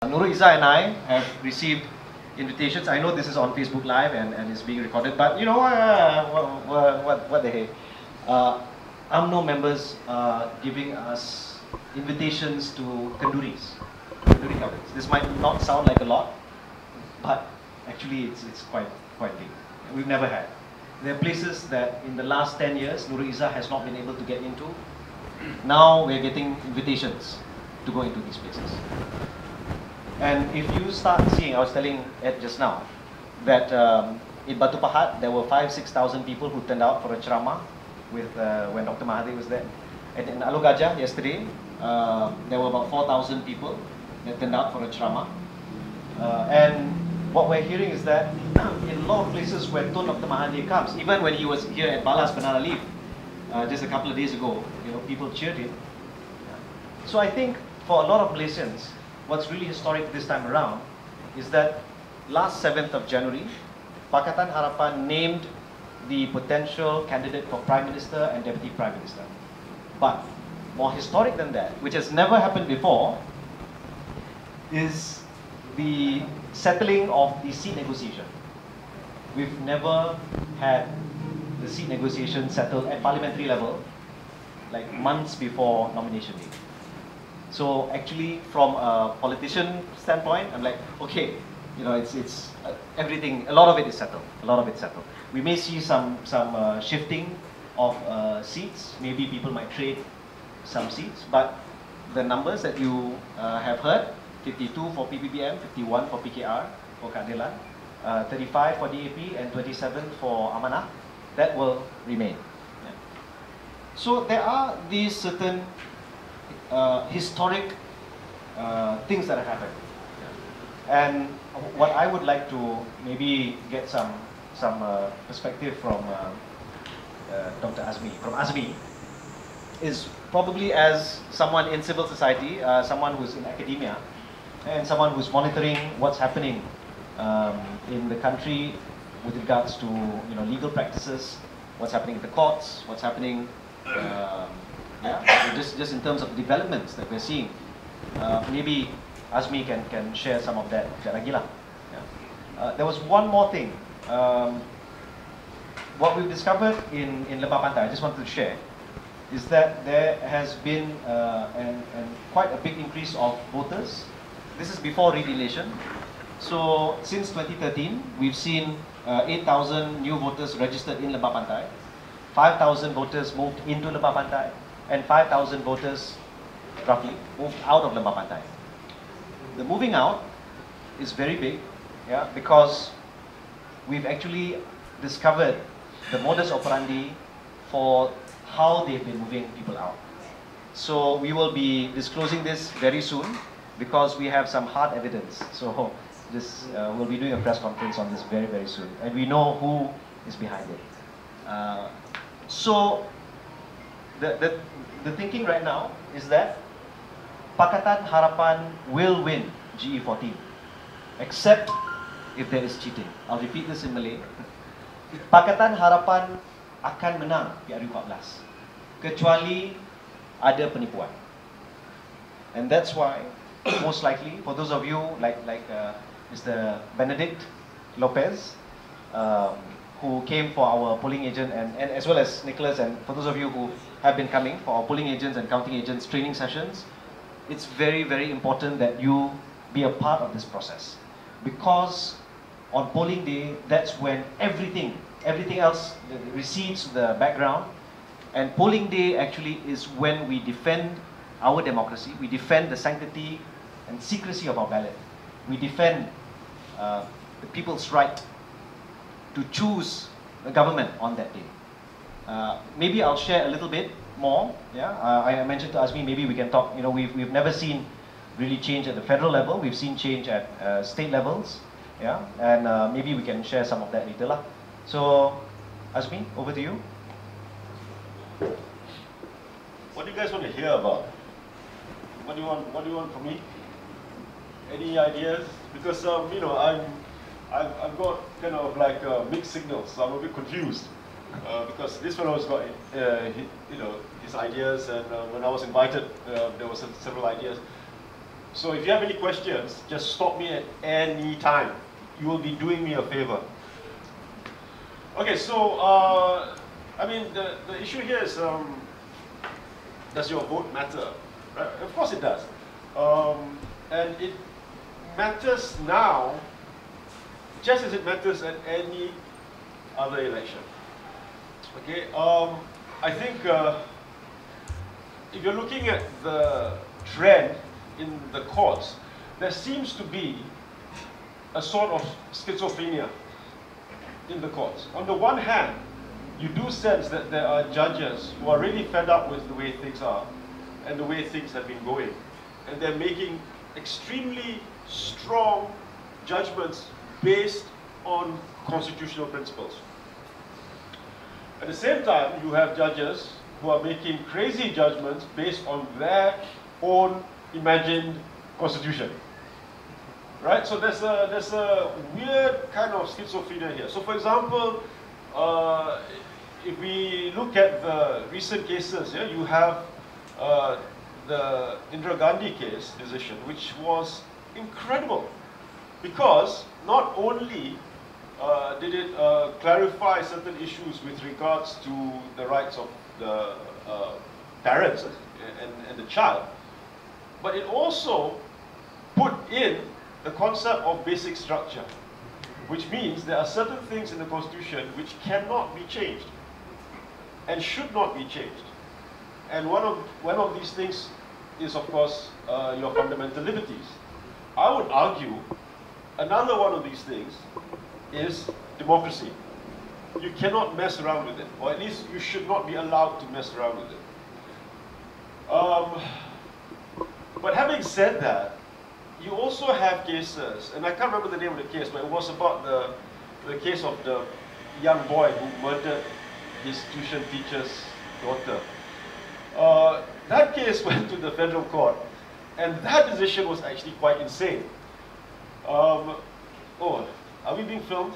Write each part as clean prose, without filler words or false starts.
Nurul Izzah and I have received invitations. I know this is on Facebook Live and is being recorded, but you know, what the heck? UMNO members are giving us invitations to tandoori cupboards. This might not sound like a lot, but actually it's quite big. We've never had. There are places that in the last 10 years, Nurul Izzah has not been able to get into. Now we're getting invitations to go into these places. And if you start seeing, I was telling Ed just now, that in Batu Pahat, there were 5,000–6,000 people who turned out for a ceramah with, when Dr. Mahathir was there. And in Alor Gajah yesterday, there were about 4,000 people that turned out for a ceramah. And what we're hearing is that in a lot of places where Tun Dr. Mahathir comes, even when he was here at Balas Banana Leaf just a couple of days ago, you know, people cheered him. So I think for a lot of Malaysians, what's really historic this time around is that last 7th of January, Pakatan Harapan named the potential candidate for Prime Minister and Deputy Prime Minister. But more historic than that, which has never happened before, is the settling of the seat negotiation. We've never had the seat negotiation settled at parliamentary level, like months before nomination day. So actually, from a politician standpoint, I'm like, okay, you know, it's everything. A lot of it is settled. A lot of it's settled. We may see some shifting of seats. Maybe people might trade some seats, but the numbers that you have heard: 52 for PPBM, 51 for PKR for Keadilan, 35 for DAP, and 27 for Amanah. That will remain. Yeah. So there are these certain historic things that have happened, and what I would like to maybe get some perspective from Dr. Azmi, is probably as someone in civil society, someone who's in academia, and someone who's monitoring what's happening in the country with regards to, you know, legal practices, what's happening in the courts, what's happening. Yeah, just in terms of developments that we're seeing, maybe Azmi can share some of that lagi lah. Yeah. There was one more thing. What we've discovered in Lembah Pantai, I just wanted to share, is that there has been quite a big increase of voters. This is before re-election. So since 2013, we've seen 8,000 new voters registered in Lembah Pantai, 5,000 voters moved into Lembah Pantai, and 5,000 voters, roughly, moved out of Lembah Pantai. The moving out is very big, yeah, because we've actually discovered the modus operandi for how they've been moving people out. So we will be disclosing this very soon because we have some hard evidence. So this we'll be doing a press conference on this very soon, and we know who is behind it. So the thinking right now is that Pakatan Harapan will win GE14, except if there is cheating. I'll repeat this in Malay. Pakatan Harapan akan menang PRU14, kecuali ada penipuan. And that's why, most likely, for those of you like Mr. Benedict Lopez, who came for our polling agent, and as well as Nicholas, and for those of you who have been coming for our polling agents and counting agents training sessions, it's very important that you be a part of this process, because on polling day, that's when everything else recedes the background, and polling day actually is when we defend our democracy, we defend the sanctity and secrecy of our ballot, we defend the people's right to choose the government on that day. Maybe I'll share a little bit more. Yeah, I mentioned to Azmi, maybe we can talk. You know, we've never seen really change at the federal level. We've seen change at state levels. Yeah, and maybe we can share some of that later lah. So, Azmi, over to you. What do you guys want to hear about? What do you want from me? Any ideas? Because you know, I've got kind of like mixed signals. So I'm a bit confused because this fellow's got you know, his ideas, and when I was invited, there were several ideas. So if you have any questions, just stop me at any time. You will be doing me a favor. Okay, so I mean, the issue here is, does your vote matter? Right? Of course it does. And it matters now, just as it matters at any other election. Okay, I think if you're looking at the trend in the courts, there seems to be a sort of schizophrenia in the courts. On the one hand, you do sense that there are judges who are really fed up with the way things are and the way things have been going. And they're making extremely strong judgments based on constitutional principles. At the same time, you have judges who are making crazy judgments based on their own imagined constitution. Right? So there's a weird kind of schizophrenia here. So for example, if we look at the recent cases, yeah, you have the Indira Gandhi case decision, which was incredible, because not only did it clarify certain issues with regards to the rights of the parents and the child, but it also put in the concept of basic structure, which means there are certain things in the Constitution which cannot be changed and should not be changed. And one of these things is, of course, your fundamental liberties. I would argue another one of these things is democracy. You cannot mess around with it, or at least you should not be allowed to mess around with it. But having said that, you also have cases, and I can't remember the name of the case, but it was about the case of the young boy who murdered his tuition teacher's daughter. That case went to the federal court, and that decision was actually quite insane. Oh, are we being filmed?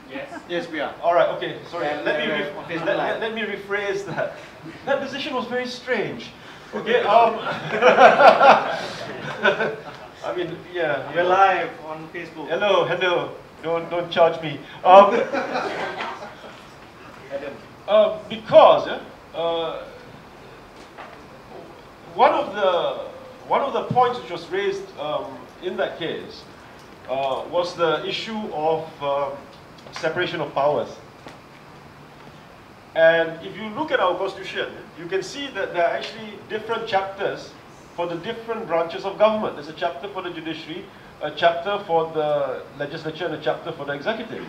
Yes. Yes, we are. All right, okay, sorry. Yeah, let me rephrase that. That decision was very strange. Okay, I mean, yeah. We're live on Facebook. Hello. Don't charge me. Because one of the points which was raised in that case was the issue of separation of powers. And if you look at our Constitution, you can see that there are actually different chapters for the different branches of government. There's a chapter for the judiciary, a chapter for the legislature, and a chapter for the executive.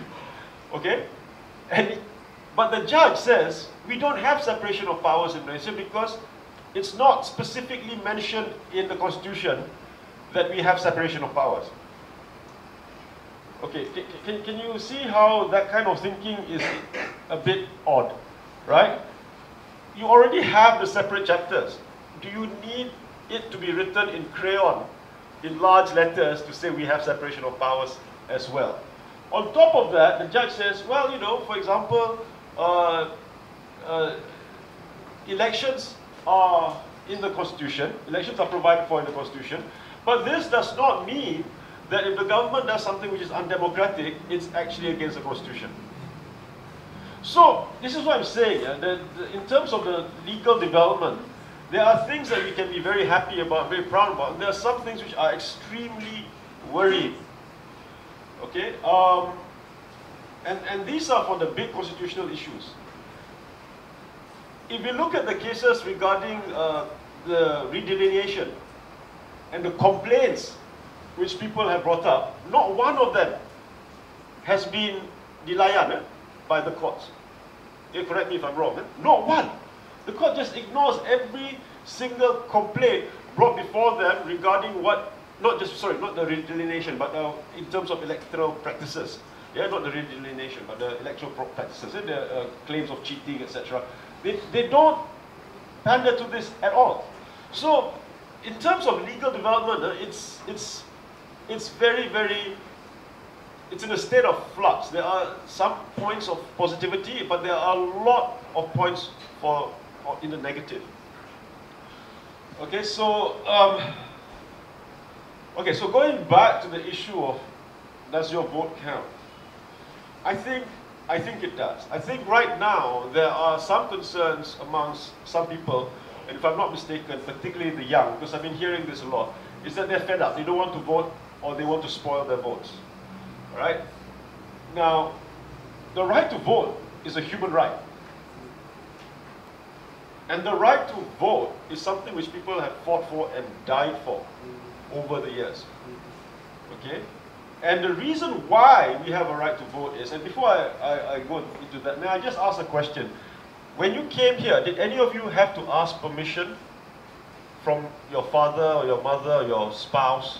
Okay? But the judge says, we don't have separation of powers in Malaysia because it's not specifically mentioned in the Constitution that we have separation of powers. Okay, can you see how that kind of thinking is a bit odd, right? You already have the separate chapters. Do you need it to be written in crayon, in large letters, to say we have separation of powers as well? On top of that, the judge says, well, you know, for example, elections are in the Constitution, elections are provided for in the Constitution, but this does not mean that if the government does something which is undemocratic, it's actually against the Constitution. So, this is what I'm saying, in terms of the legal development, there are things that we can be very happy about, very proud about, and there are some things which are extremely worrying. Okay? And these are for the big constitutional issues. If we look at the cases regarding the redelineation and the complaints which people have brought up, not one of them has been dilayan by the courts. You correct me if I'm wrong. Not one. The court just ignores every single complaint brought before them regarding what, not the redelineation, but in terms of electoral practices. Yeah, not the redelineation, but the electoral practices, the claims of cheating, etc. They don't pander to this at all. So, in terms of legal development, it's very, very, it's in a state of flux. There are some points of positivity, but there are a lot of points in the negative. Okay, so Okay, so going back to the issue of does your vote count? I think it does. I think right now there are some concerns amongst some people, and if I'm not mistaken, particularly the young, because I've been hearing this a lot, is that they're fed up. They don't want to vote, or they want to spoil their votes. All right? Now, the right to vote is a human right. And the right to vote is something which people have fought for and died for over the years. Okay? And the reason why we have a right to vote is, and before I go into that, may I just ask a question? When you came here, did any of you have to ask permission from your father or your mother or your spouse?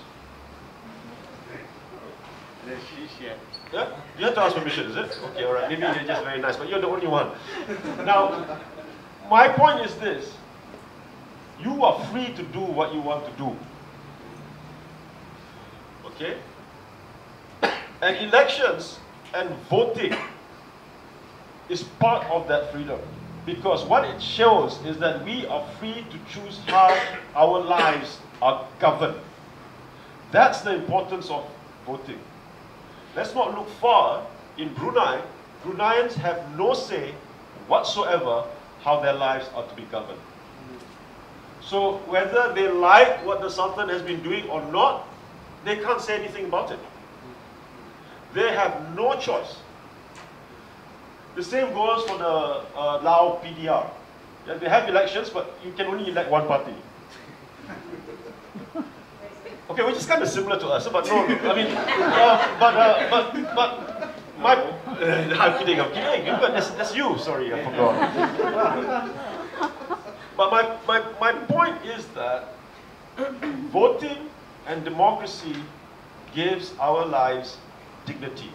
Yeah? You have to ask permission, is it? Okay, alright. Maybe you're just very nice, but you're the only one. Now, my point is this. You are free to do what you want to do. Okay? And elections and voting is part of that freedom. Because what it shows is that we are free to choose how our lives are governed. That's the importance of voting. Let's not look far. In Brunei, Bruneians have no say whatsoever how their lives are to be governed. So whether they like what the Sultan has been doing or not, they can't say anything about it. They have no choice. The same goes for the Lao PDR. Yeah, they have elections, but you can only elect one party. Okay, which is kind of similar to us, but no, I mean, but my, I'm kidding, but that's you, sorry, I forgot. But my point is that voting and democracy gives our lives dignity.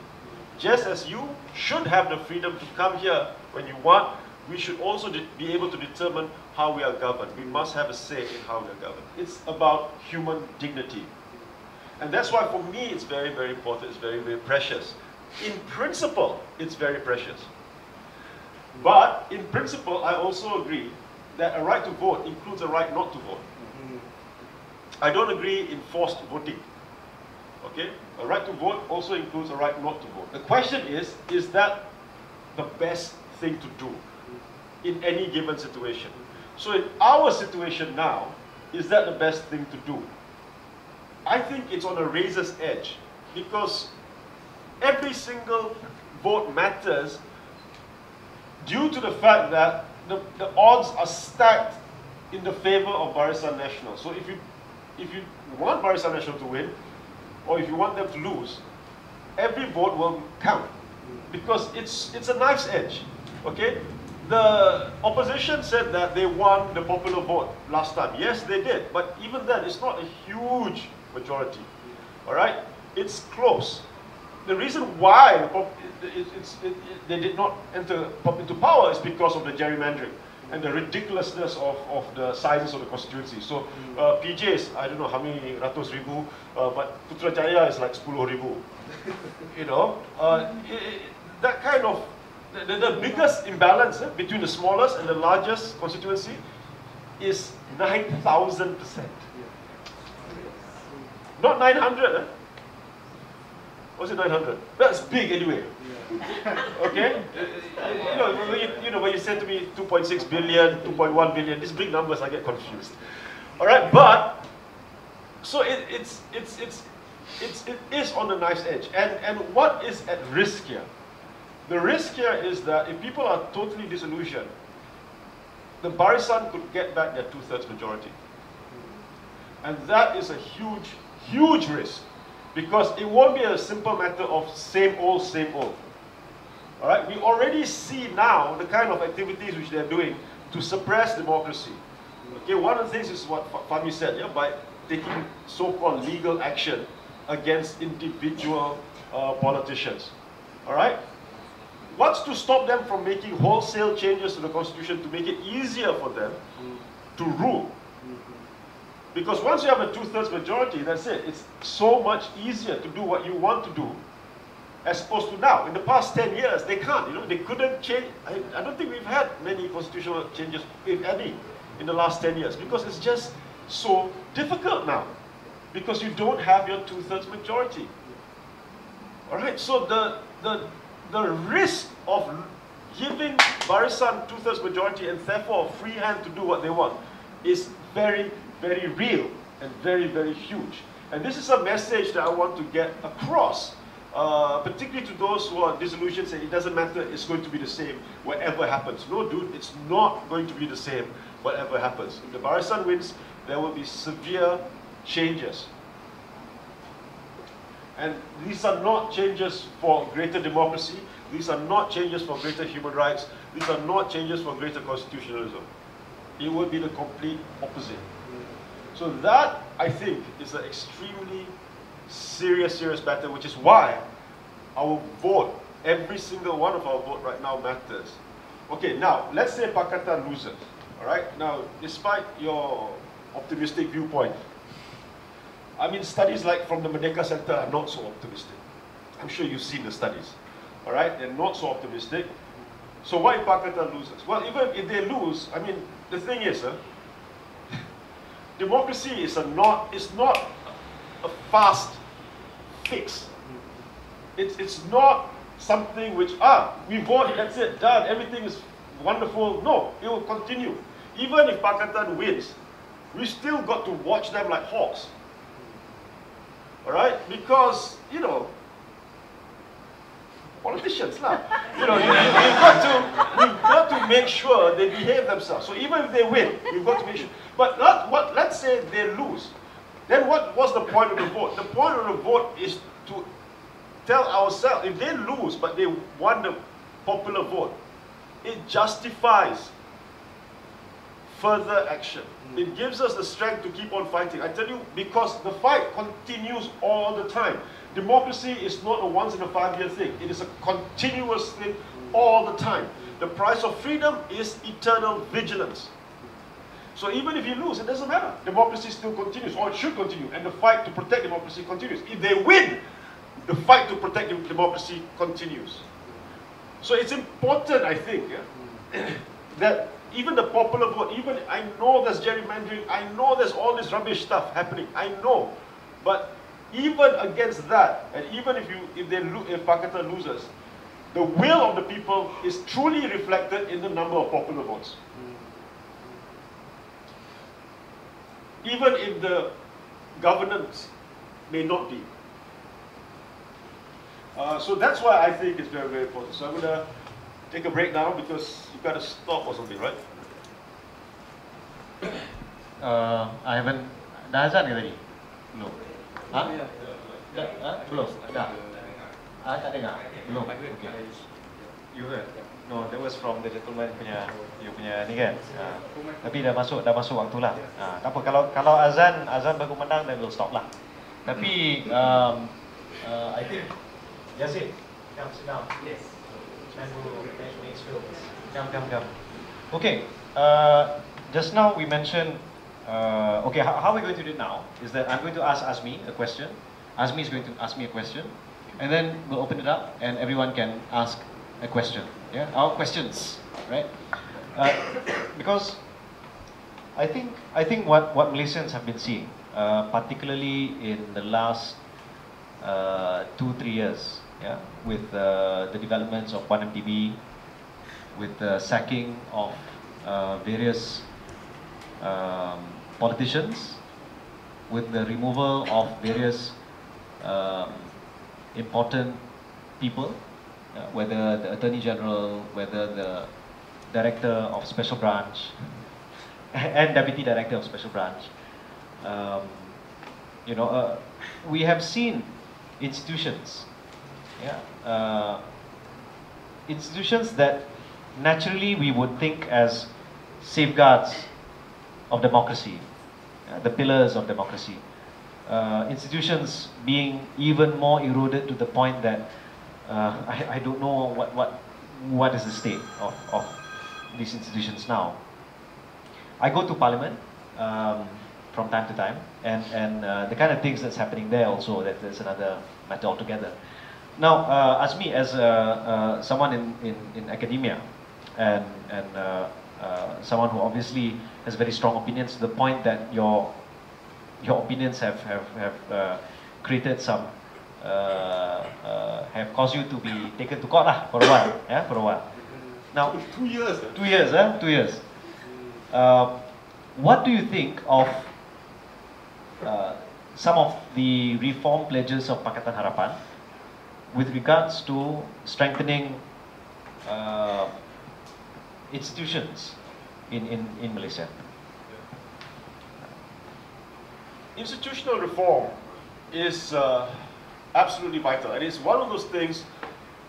Just as you should have the freedom to come here when you want, we should also be able to determine how we are governed. We must have a say in how we are governed. It's about human dignity. And that's why for me it's very, very important, it's very, very precious. In principle, it's very precious. But in principle, I also agree that a right to vote includes a right not to vote. I don't agree in forced voting. Okay? A right to vote also includes a right not to vote. The question is that the best thing to do in any given situation? So in our situation now, is that the best thing to do? I think it's on a razor's edge because every single vote matters due to the fact that the odds are stacked in the favor of Barisan Nasional. So if you want Barisan Nasional to win, or if you want them to lose, every vote will count because it's a knife's edge. Okay? The opposition said that they won the popular vote last time. Yes, they did, but even then, it's not a huge majority. All right? It's close. The reason why they did not pop into power is because of the gerrymandering and the ridiculousness of the sizes of the constituency. So PJs, I don't know how many ratus ribu, but Putrajaya is like 10 ribu. You know, that kind of, the biggest imbalance between the smallest and the largest constituency is 9,000%. Not 900, Was it 900? That's big anyway. Okay? When you said to me 2.6 billion, 2.1 billion, these big numbers, I get confused. All right, but so it is on the knife's edge. And what is at risk here? The risk here is that if people are totally disillusioned, the Barisan could get back their 2/3 majority. And that is a huge, huge risk. Because it won't be a simple matter of same old, same old. All right? We already see now the kind of activities which they're doing to suppress democracy. Okay, one of the things is what Fahmi said, yeah, by taking so-called legal action against individual politicians. All right? What's to stop them from making wholesale changes to the constitution to make it easier for them to rule? Because once you have a 2/3 majority, that's it. It's so much easier to do what you want to do as opposed to now. In the past 10 years, they can't. They couldn't change. I don't think we've had many constitutional changes, if any, in the last 10 years because it's just so difficult now. because you don't have your 2/3 majority. All right, so the risk of giving Barisan 2/3 majority and therefore a free hand to do what they want is very, very real and very, very huge. And this is a message that I want to get across, particularly to those who are disillusioned, saying it doesn't matter, it's going to be the same whatever happens. No, dude, it's not going to be the same whatever happens. If the Barisan wins, there will be severe changes. And these are not changes for greater democracy. These are not changes for greater human rights. These are not changes for greater constitutionalism. It would be the complete opposite. So that, I think, is an extremely serious matter, which is why our vote, every single one of our vote right now matters. Okay, now, let's say Pakatan loses. All right? Now, despite your optimistic viewpoint, I mean, studies like from the Merdeka Center are not so optimistic. I'm sure you've seen the studies. All right? They're not so optimistic. So why Pakatan loses? Well, even if they lose, I mean, the thing is, democracy is not a fast fix. It's not something which, we vote, that's it, done, everything is wonderful. No, it will continue. Even if Pakatan wins, we still got to watch them like hawks. All right? Because, you know, politicians now. You know, we've got to make sure they behave themselves. So even if they win, we've got to make sure. But let's say they lose. Then what's the point of the vote? The point of the vote is to tell ourselves, if they lose but they won the popular vote, it justifies further action. It gives us the strength to keep on fighting. I tell you, because the fight continues all the time. Democracy is not a once in a 5-year thing. It is a continuous thing all the time. The price of freedom is eternal vigilance. So even if you lose, it doesn't matter. Democracy still continues, or it should continue, and the fight to protect democracy continues. If they win, the fight to protect democracy continues. So it's important, I think, that even the popular vote, even I know there's gerrymandering, I know there's all this rubbish stuff happening, I know, but even against that, and even if Pakatan loses, the will of the people is truly reflected in the number of popular votes. Even if the governance may not be. So that's why I think it's very, very important. So I'm going to take a break now because you've got to stop or something, right? I haven't. Dah azan ke tadi? Belum. Ha? Belum. Dah. Tak dengar. Belum. Okay. You heard? No, that was from the gentleman punya ni kan. Tapi dah masuk waktu lah. Tak apa, kalau azan berkumandang, then we'll stop lah. Tapi I think Yazid, come sit down. Yes. Come. Okay. Just now we mentioned. Okay, how we're going to do it now is that I'm going to ask Azmi a question. Azmi is going to ask me a question, and then we'll open it up, and everyone can ask a question. Yeah, our questions, right? Because I think what Malaysians have been seeing, particularly in the last 2-3 years, yeah, with the developments of 1MDB, with the sacking of various politicians, with the removal of various important people, whether the Attorney General, whether the Director of Special Branch, and Deputy Director of Special Branch. We have seen institutions, institutions that naturally we would think as safeguards of democracy, the pillars of democracy. Institutions being even more eroded to the point that I don't know what is the state of these institutions now. I go to Parliament from time to time, and the kind of things that's happening there also, that's another matter altogether. Now, Azmi, as someone in academia, and someone who obviously has very strong opinions to the point that your your opinions have created some, have caused you to be taken to court for a while, yeah, for a while. Now, 2 years. 2 years, 2 years. What do you think of some of the reform pledges of Pakatan Harapan with regards to strengthening institutions in Malaysia? Institutional reform is absolutely vital, and it's one of those things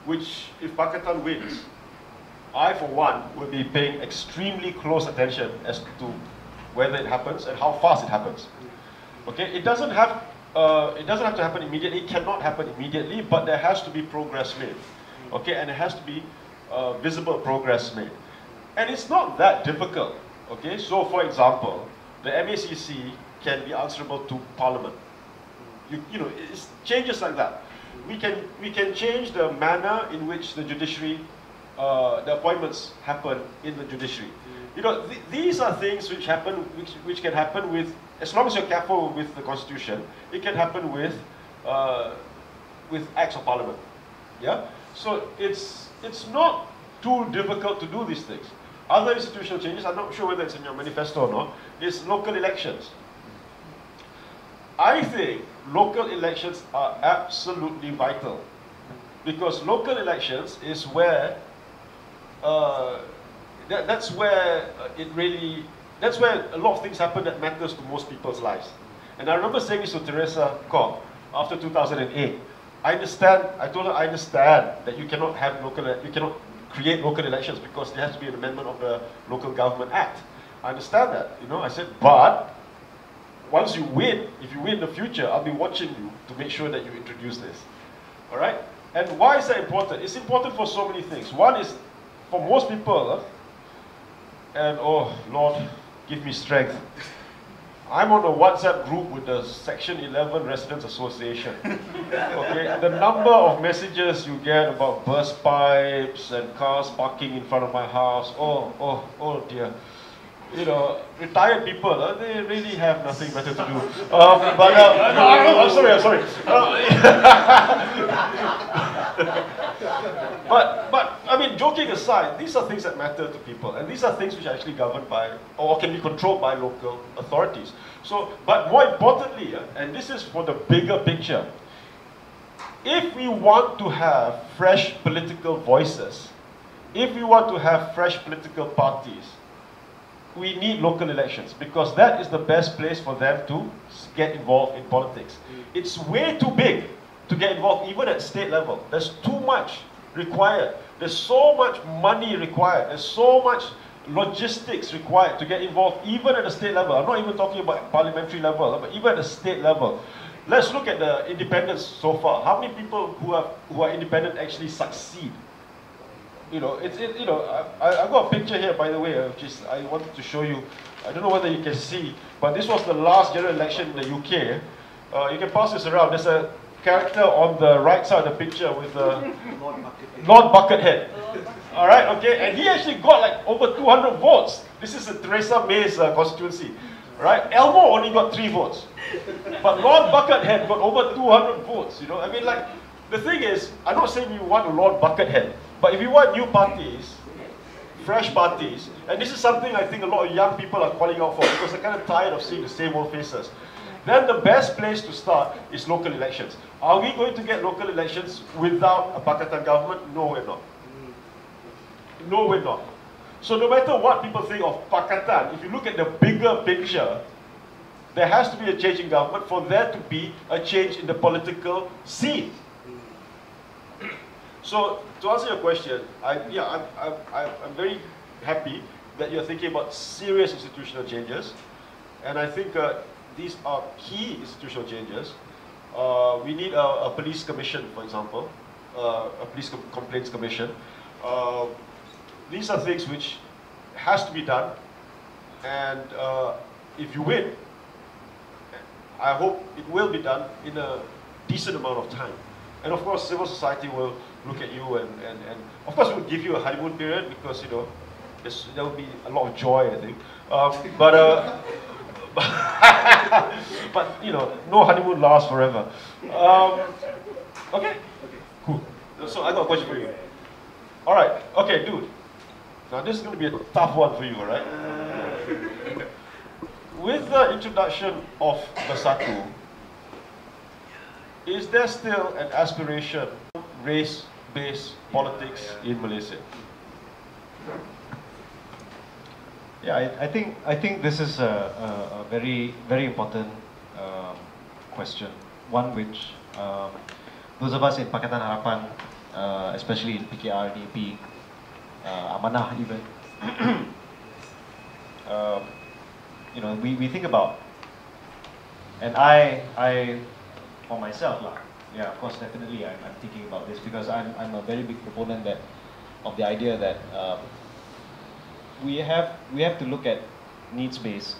which, if Pakatan wins, I, for one, will be paying extremely close attention as to whether it happens and how fast it happens. Okay, it doesn't have to happen immediately. It cannot happen immediately, but there has to be progress made. Okay, and it has to be visible progress made, and it's not that difficult. Okay, so for example, the MACC can be answerable to Parliament. You know, it's changes like that. We can change the manner in which the judiciary, the appointments happen in the judiciary. You know, these are things which happen, which can happen with, as long as you're careful with the Constitution, it can happen with acts of Parliament. Yeah. So it's not too difficult to do these things. Other institutional changes, I'm not sure whether it's in your manifesto or not, is local elections. I think local elections are absolutely vital, because local elections is where that's where a lot of things happen that matters to most people's lives. And I remember saying this to Teresa Kok after 2008. I told her I understand that you cannot create local elections because there has to be an amendment of the Local Government Act. I understand that, you know. I said, but once you win, if you win in the future, I'll be watching you to make sure that you introduce this. All right? And why is that important? It's important for so many things. One is, for most people, and oh Lord, give me strength. I'm on a WhatsApp group with the Section 11 Residents Association. Okay, the number of messages you get about burst pipes and cars parking in front of my house. Oh dear. You know, retired people, they really have nothing better to do. I'm sorry. But I mean, joking aside, these are things that matter to people, and these are things which are actually governed by, or can be controlled by, local authorities. So, but more importantly, and this is for the bigger picture, if we want to have fresh political voices, if we want to have fresh political parties, we need local elections, because that is the best place for them to get involved in politics. It's way too big to get involved even at state level. There's too much required. There's so much money required. There's so much logistics required to get involved even at the state level. I'm not even talking about parliamentary level, but even at the state level. Let's look at the independents so far. How many people who are independent actually succeed? You know, I've got a picture here, by the way, which is, I wanted to show you. I don't know whether you can see, but this was the last general election in the UK. You can pass this around. There's a character on the right side of the picture with Lord Buckethead. All right, okay, and he actually got like over 200 votes. This is Theresa May's constituency, right? Elmo only got 3 votes, but Lord Buckethead got over 200 votes. You know, I mean, like, the thing is, I'm not saying you want a Lord Buckethead, but if you want new parties, fresh parties, and this is something I think a lot of young people are calling out for because they're kind of tired of seeing the same old faces, then the best place to start is local elections. Are we going to get local elections without a Pakatan government? No, we're not. No, we're not. So no matter what people think of Pakatan, if you look at the bigger picture, there has to be a change in government for there to be a change in the political scene. So to answer your question, I'm very happy that you're thinking about serious institutional changes, and I think these are key institutional changes. We need a police commission, for example, a police complaints commission. These are things which has to be done, and if you win, I hope it will be done in a decent amount of time. And of course, civil society will look at you and of course we'll give you a honeymoon period because, you know, there will be a lot of joy, I think. But you know, no honeymoon lasts forever. Okay. Cool. So I got a question for you. All right. Okay, dude. Now this is going to be a tough one for you, all right? With the introduction of Bersatu, is there still an aspiration race-based politics in Malaysia? Yeah, I think this is a very important question. One which those of us in Pakatan Harapan, especially in PKR, DAP, Amanah even, you know, we think about, and I for myself, yeah, of course, definitely, I'm thinking about this because I'm a very big proponent of the idea that we have to look at needs-based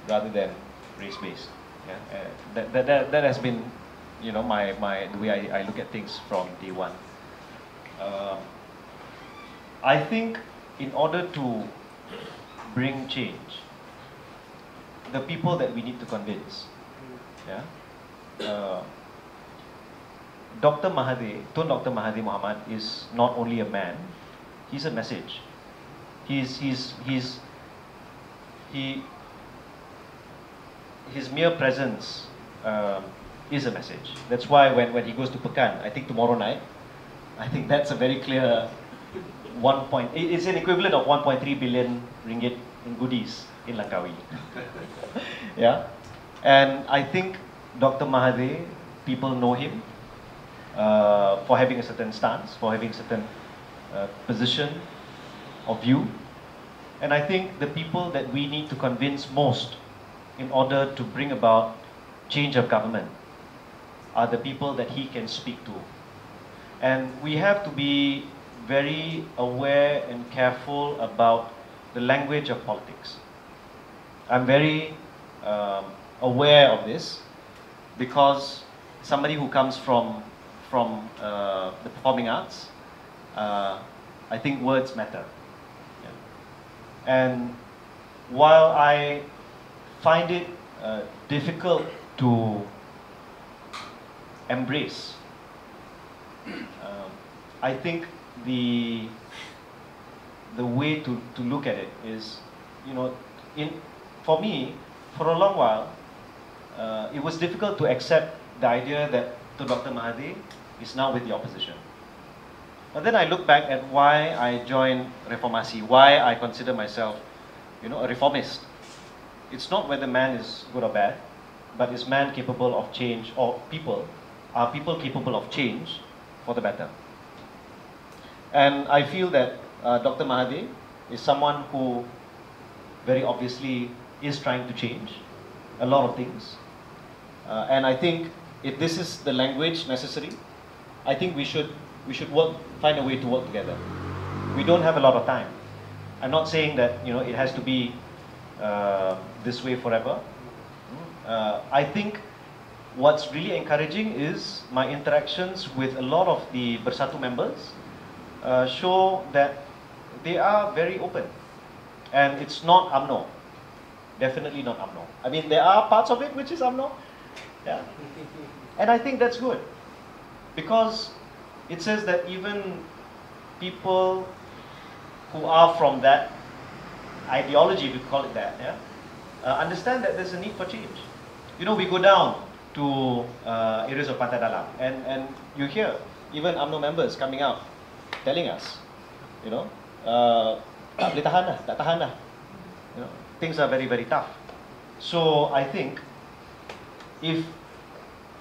rather than race-based. Yeah, that has been, you know, the way I look at things from day one. I think in order to bring change, the people that we need to convince, yeah, Dr. Mahathir, Tun Dr. Mahathir Mohamad is not only a man; he's a message. His mere presence is a message. That's why when he goes to Pekan, I think tomorrow night, I think that's a very clear it's an equivalent of 1.3 billion ringgit in goodies in Langkawi. Yeah, and I think Dr. Mahathir, people know him for having a certain stance, for having a certain position of view, and I think the people that we need to convince most in order to bring about change of government are the people that he can speak to. And we have to be very aware and careful about the language of politics. I'm very aware of this because somebody who comes from the performing arts, I think words matter. Yeah. And while I find it difficult to embrace, I think the way to look at it is, you know, for me, for a long while, it was difficult to accept the idea that Dr. Mahathir is now with the opposition. But then I look back at why I joined Reformasi, why I consider myself, you know, a reformist. It's not whether man is good or bad, but is man capable of change, or are people capable of change for the better? And I feel that Dr. Mahathir is someone who very obviously is trying to change a lot of things. And I think if this is the language necessary, I think we should find a way to work together. We don't have a lot of time. I'm not saying that, you know, it has to be this way forever. I think what's really encouraging is my interactions with a lot of the Bersatu members show that they are very open. And it's not UMNO. Definitely not UMNO. I mean, there are parts of it which is UMNO. Yeah. And I think that's good. Because it says that even people who are from that ideology, if you call it that, yeah, understand that there's a need for change. You know, we go down to areas of Pantai Dalam, and you hear even UMNO members coming out telling us, you know, tak boleh tahan lah, tak tahan lah. You know, things are very, very tough. So I think if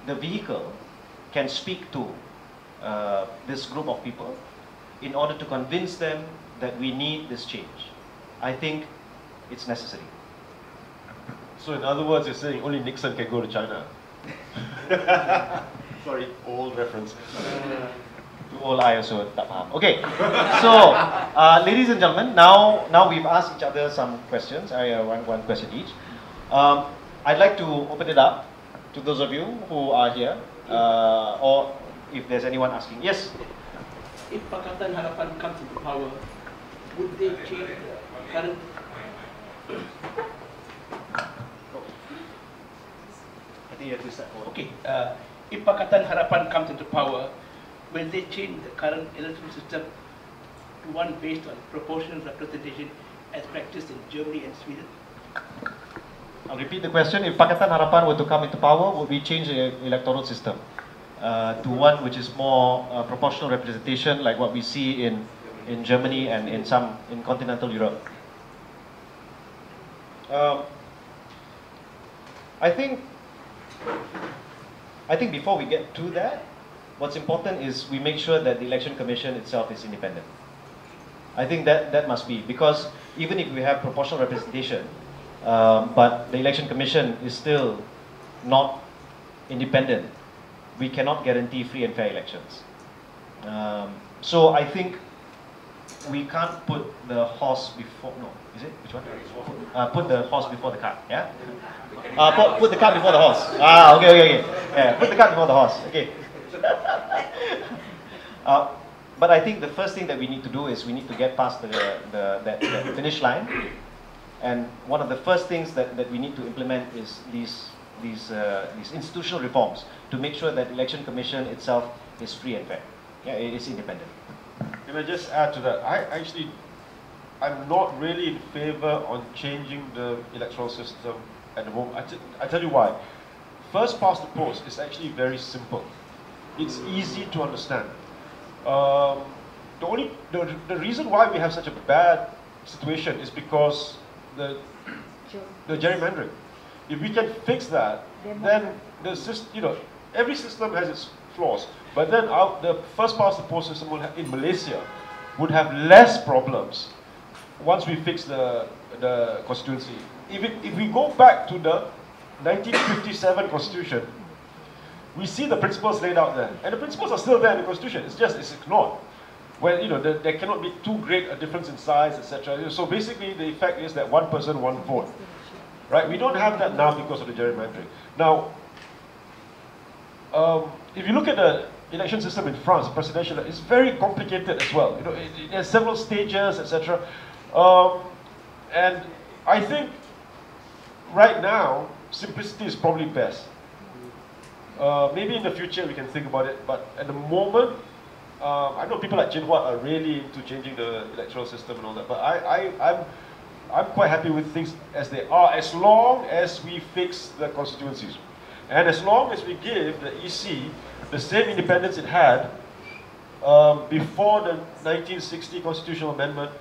the vehicle can speak to this group of people in order to convince them that we need this change, I think it's necessary. So in other words, you're saying only Nixon can go to China. Sorry, old reference. All I also tak faham. Okay, so ladies and gentlemen, now we've asked each other some questions. I one question each. I'd like to open it up to those of you who are here, or if there's anyone asking. Yes. If Pakatan Harapan comes into power, would they change current? something you have to set forward. Okay, if Pakatan Harapan comes into power, will they change the current electoral system to one based on proportional representation as practiced in Germany and Sweden? I'll repeat the question. If Pakatan Harapan were to come into power, would we change the electoral system to one which is more proportional representation, like what we see in Germany and in continental Europe? I think before we get to that, what's important is we make sure that the election commission itself is independent. I think that must be, because even if we have proportional representation, but the election commission is still not independent, we cannot guarantee free and fair elections. So I think we can't put the horse before, no, is it? Which one? Put the horse before the cart, yeah? Put the cart before the horse. Okay. Yeah, put the cart before the horse, okay. But I think the first thing that we need to do is we need to get past the finish line. And one of the first things that we need to implement is these institutional reforms to make sure that the election commission itself is free and fair. Yeah, it is independent. Can I just add to that? I'm not really in favor on changing the electoral system at the moment. I tell you why. First past the post is actually very simple. It's easy to understand. The reason why we have such a bad situation is because the gerrymandering. If we can fix that, then the system, every system has its flaws. But then the first past the post system in Malaysia would have less problems once we fix the constituency. If we go back to the 1957 constitution, we see the principles laid out there, and the principles are still there in the constitution. It's ignored. Well, there cannot be too great a difference in size, etc. So basically, the effect is that one person, one vote. Right? We don't have that now because of the gerrymandering. Now, if you look at the election system in France, presidential, it's very complicated as well. It has several stages, etc. And I think right now, simplicity is probably best. Maybe in the future we can think about it, but at the moment, I know people like Chin Huat are really into changing the electoral system and all that, but I'm quite happy with things as they are, as long as we fix the constituencies. And as long as we give the EC the same independence it had before the 1960 constitutional amendment,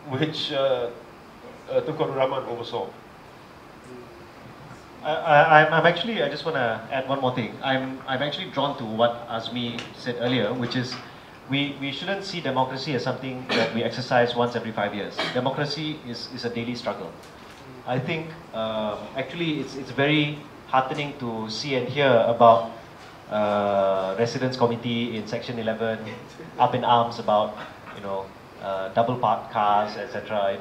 which Tun Rahman oversaw. I just want to add one more thing. I'm actually drawn to what Azmi said earlier, which is we shouldn't see democracy as something that we exercise once every 5 years. Democracy is a daily struggle. I think actually it's very heartening to see and hear about residents committee in section 11 up in arms about double parked cars, etc.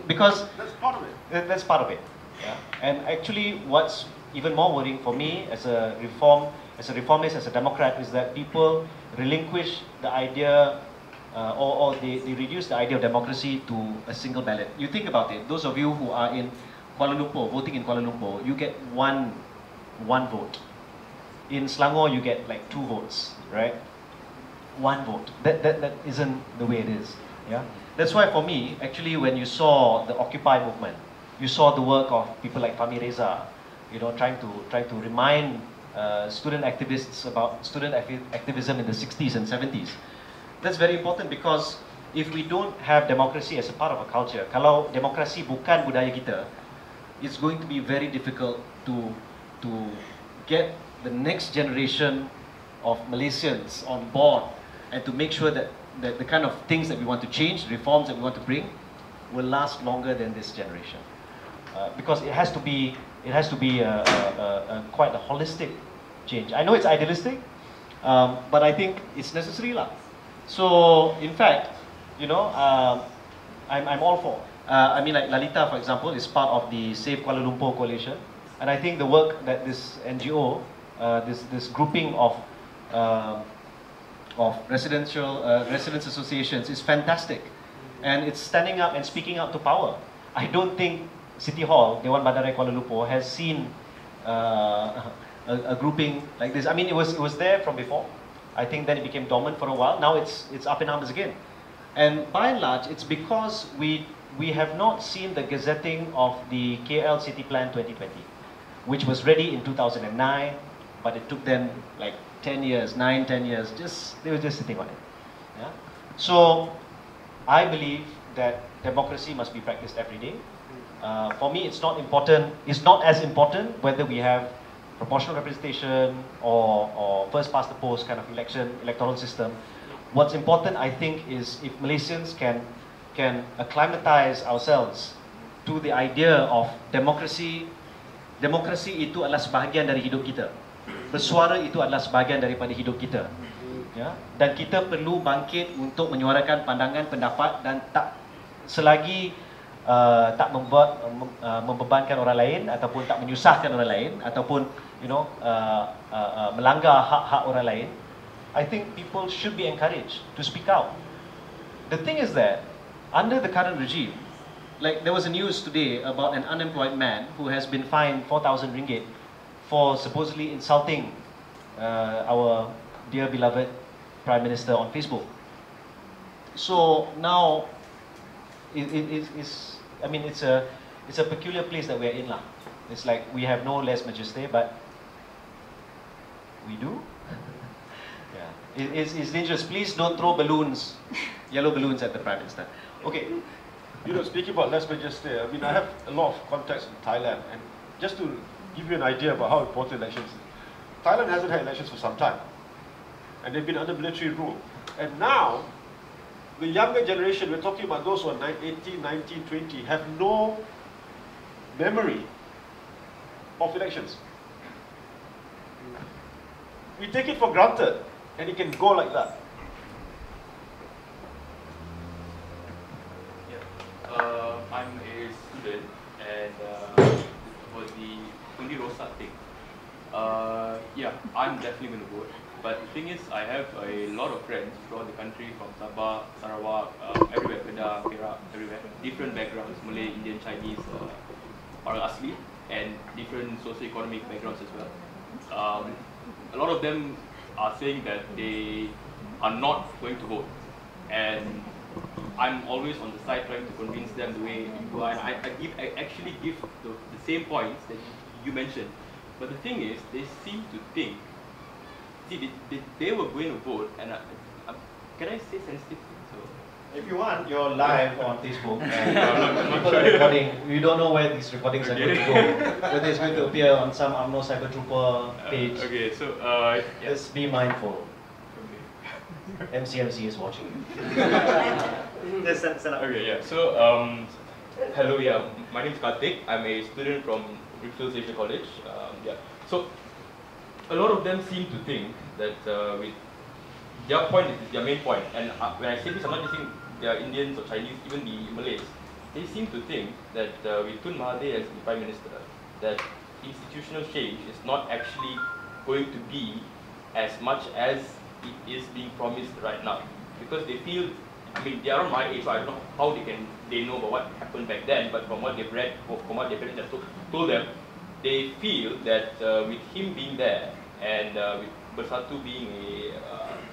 Because that's part of it. That's part of it. Yeah. And actually, what's even more worrying for me as a reformist, as a Democrat, is that people relinquish the idea, or they reduce the idea of democracy to a single ballot. You think about it. Those of you who are in Kuala Lumpur, voting in Kuala Lumpur, you get one vote. In Selangor, you get like 2 votes, right? 1 vote. That isn't the way it is. Yeah. That's why for me, actually, when you saw the Occupy movement, you saw the work of people like Fahmi Reza, trying to remind student activists about student activism in the 60s and 70s. That's very important, because if we don't have democracy as a part of a culture, kalau demokrasi bukan budaya kita, it's going to be very difficult to get the next generation of Malaysians on board and to make sure that the kind of things that we want to change, reforms that we want to bring, will last longer than this generation. Because it has to be quite a holistic change. I know it's idealistic, but I think it's necessary lah. So in fact, I'm all for. I mean, like Lalita, for example, is part of the Save Kuala Lumpur coalition, and I think the work that this NGO, this grouping of residents associations is fantastic, and it's standing up and speaking out to power. I don't think City Hall, Dewan Bandaraya Kuala Lumpur, has seen a grouping like this. I mean, it was there from before. I think then it became dormant for a while. Now it's up in arms again. And by and large, it's because we have not seen the gazetting of the KL City Plan 2020, which was ready in 2009, but it took them like 10 years, 10 years, they were just sitting on it. Yeah? So I believe that democracy must be practiced every day. For me, it's not as important whether we have proportional representation or first past the post kind of electoral system. What's important, I think, is if Malaysians can acclimatize ourselves to the idea of democracy itu adalah sebahagian dari hidup kita. Bersuara itu adalah sebahagian daripada hidup kita. Ya? Dan kita perlu bangkit untuk menyuarakan pandangan, pendapat dan tak selagi tak membebankan orang lain ataupun tak menyusahkan orang lain ataupun melanggar hak-hak orang lain. I think people should be encouraged to speak out. The thing is that under the current regime, like there was a news today about an unemployed man who has been fined 4,000 ringgit for supposedly insulting our dear beloved Prime Minister on Facebook. So now, it's a peculiar place that we are in lah. It's like we have no lèse majesté, but we do. Yeah, it's dangerous. Please don't throw balloons, yellow balloons at the Prime Minister. Okay. Speaking about lèse majesté, I mean, I have a lot of contacts in Thailand, and just to give you an idea about how important elections is, Thailand hasn't had elections for some time, and they've been under military rule. And now, the younger generation, we're talking about those who are 18, 19, 20, have no memory of elections. We take it for granted, and it can go like that. I'm a student, and for the Kundi Rosa thing, yeah, I'm definitely going to vote. But the thing is, I have a lot of friends throughout the country, from Sabah, Sarawak, everywhere, Kedah, Perak, everywhere, different backgrounds, Malay, Indian, Chinese, orang asli, and different socio-economic backgrounds as well. A lot of them are saying that they are not going to vote, and I'm always on the side trying to convince them the way you are. And I actually give the same points that you mentioned, but the thing is, they seem to think. See, they were going to vote, and can I say sensitive things? So, if you want, you're live on Facebook, and people are recording. You don't know where these recordings are going to go. Whether it's going to appear on some UMNO Cyber Trooper page. Okay, so just be mindful. MCMC is watching. Just stand up. Okay, yeah. So, hello, yeah. My name is Karthik. I'm a student from Bristol Asia College. Yeah. So, a lot of them seem to think that with their point is their main point. And when I say this, I'm not just saying they are Indians or Chinese, even the Malays. They seem to think that with Tun Mahathir as the Prime Minister, that institutional change is not actually going to be as much as it is being promised right now, because they feel, I mean, they are on my age, so I don't know how they know about what happened back then, but from what they've read, from what their parents have told them, they feel that with him being there and with Bersatu being a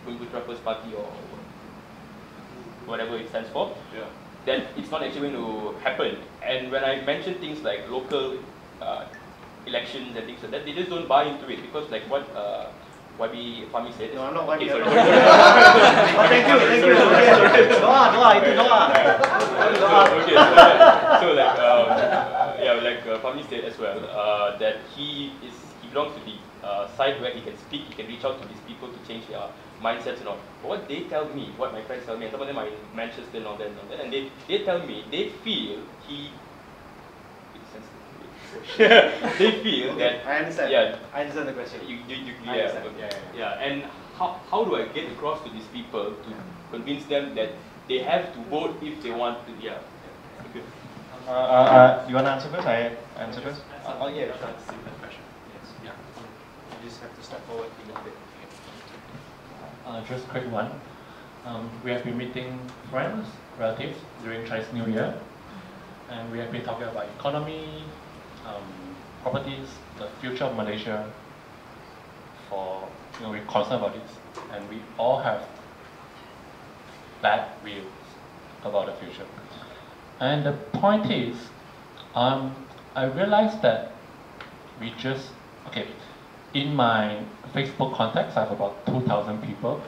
Putra First Party or whatever it stands for, yeah, that it's not actually going to happen. And when I mention things like local elections and things like that, they just don't buy into it, because like what YB Fahmi said. No, I'm not YB. Okay, sorry. Oh, thank you. Doa, itu doa. Okay, so like, yeah, like Fahmi said as well, that he belongs to the side where he can speak, he can reach out to these people to change their mindsets and all. But what they tell me, what my friends tell me, and some of them are in Manchester and all that, and they tell me, they feel they feel that. I understand. Yeah, I understand the question. Yeah. And how do I get across to these people to convince them that they have to vote if they want to? Yeah. Okay. You want to answer first? I answer first. Oh yeah. Similar question. Yes. Yeah. You just have to step forward a little bit. Just a quick one. We have been meeting friends, relatives during Chinese New Year, and we have been talking about economy, properties, the future of Malaysia, we're concerned about this, and we all have bad views about the future. And the point is, I realized that in my Facebook contacts, I have about 2,000 people,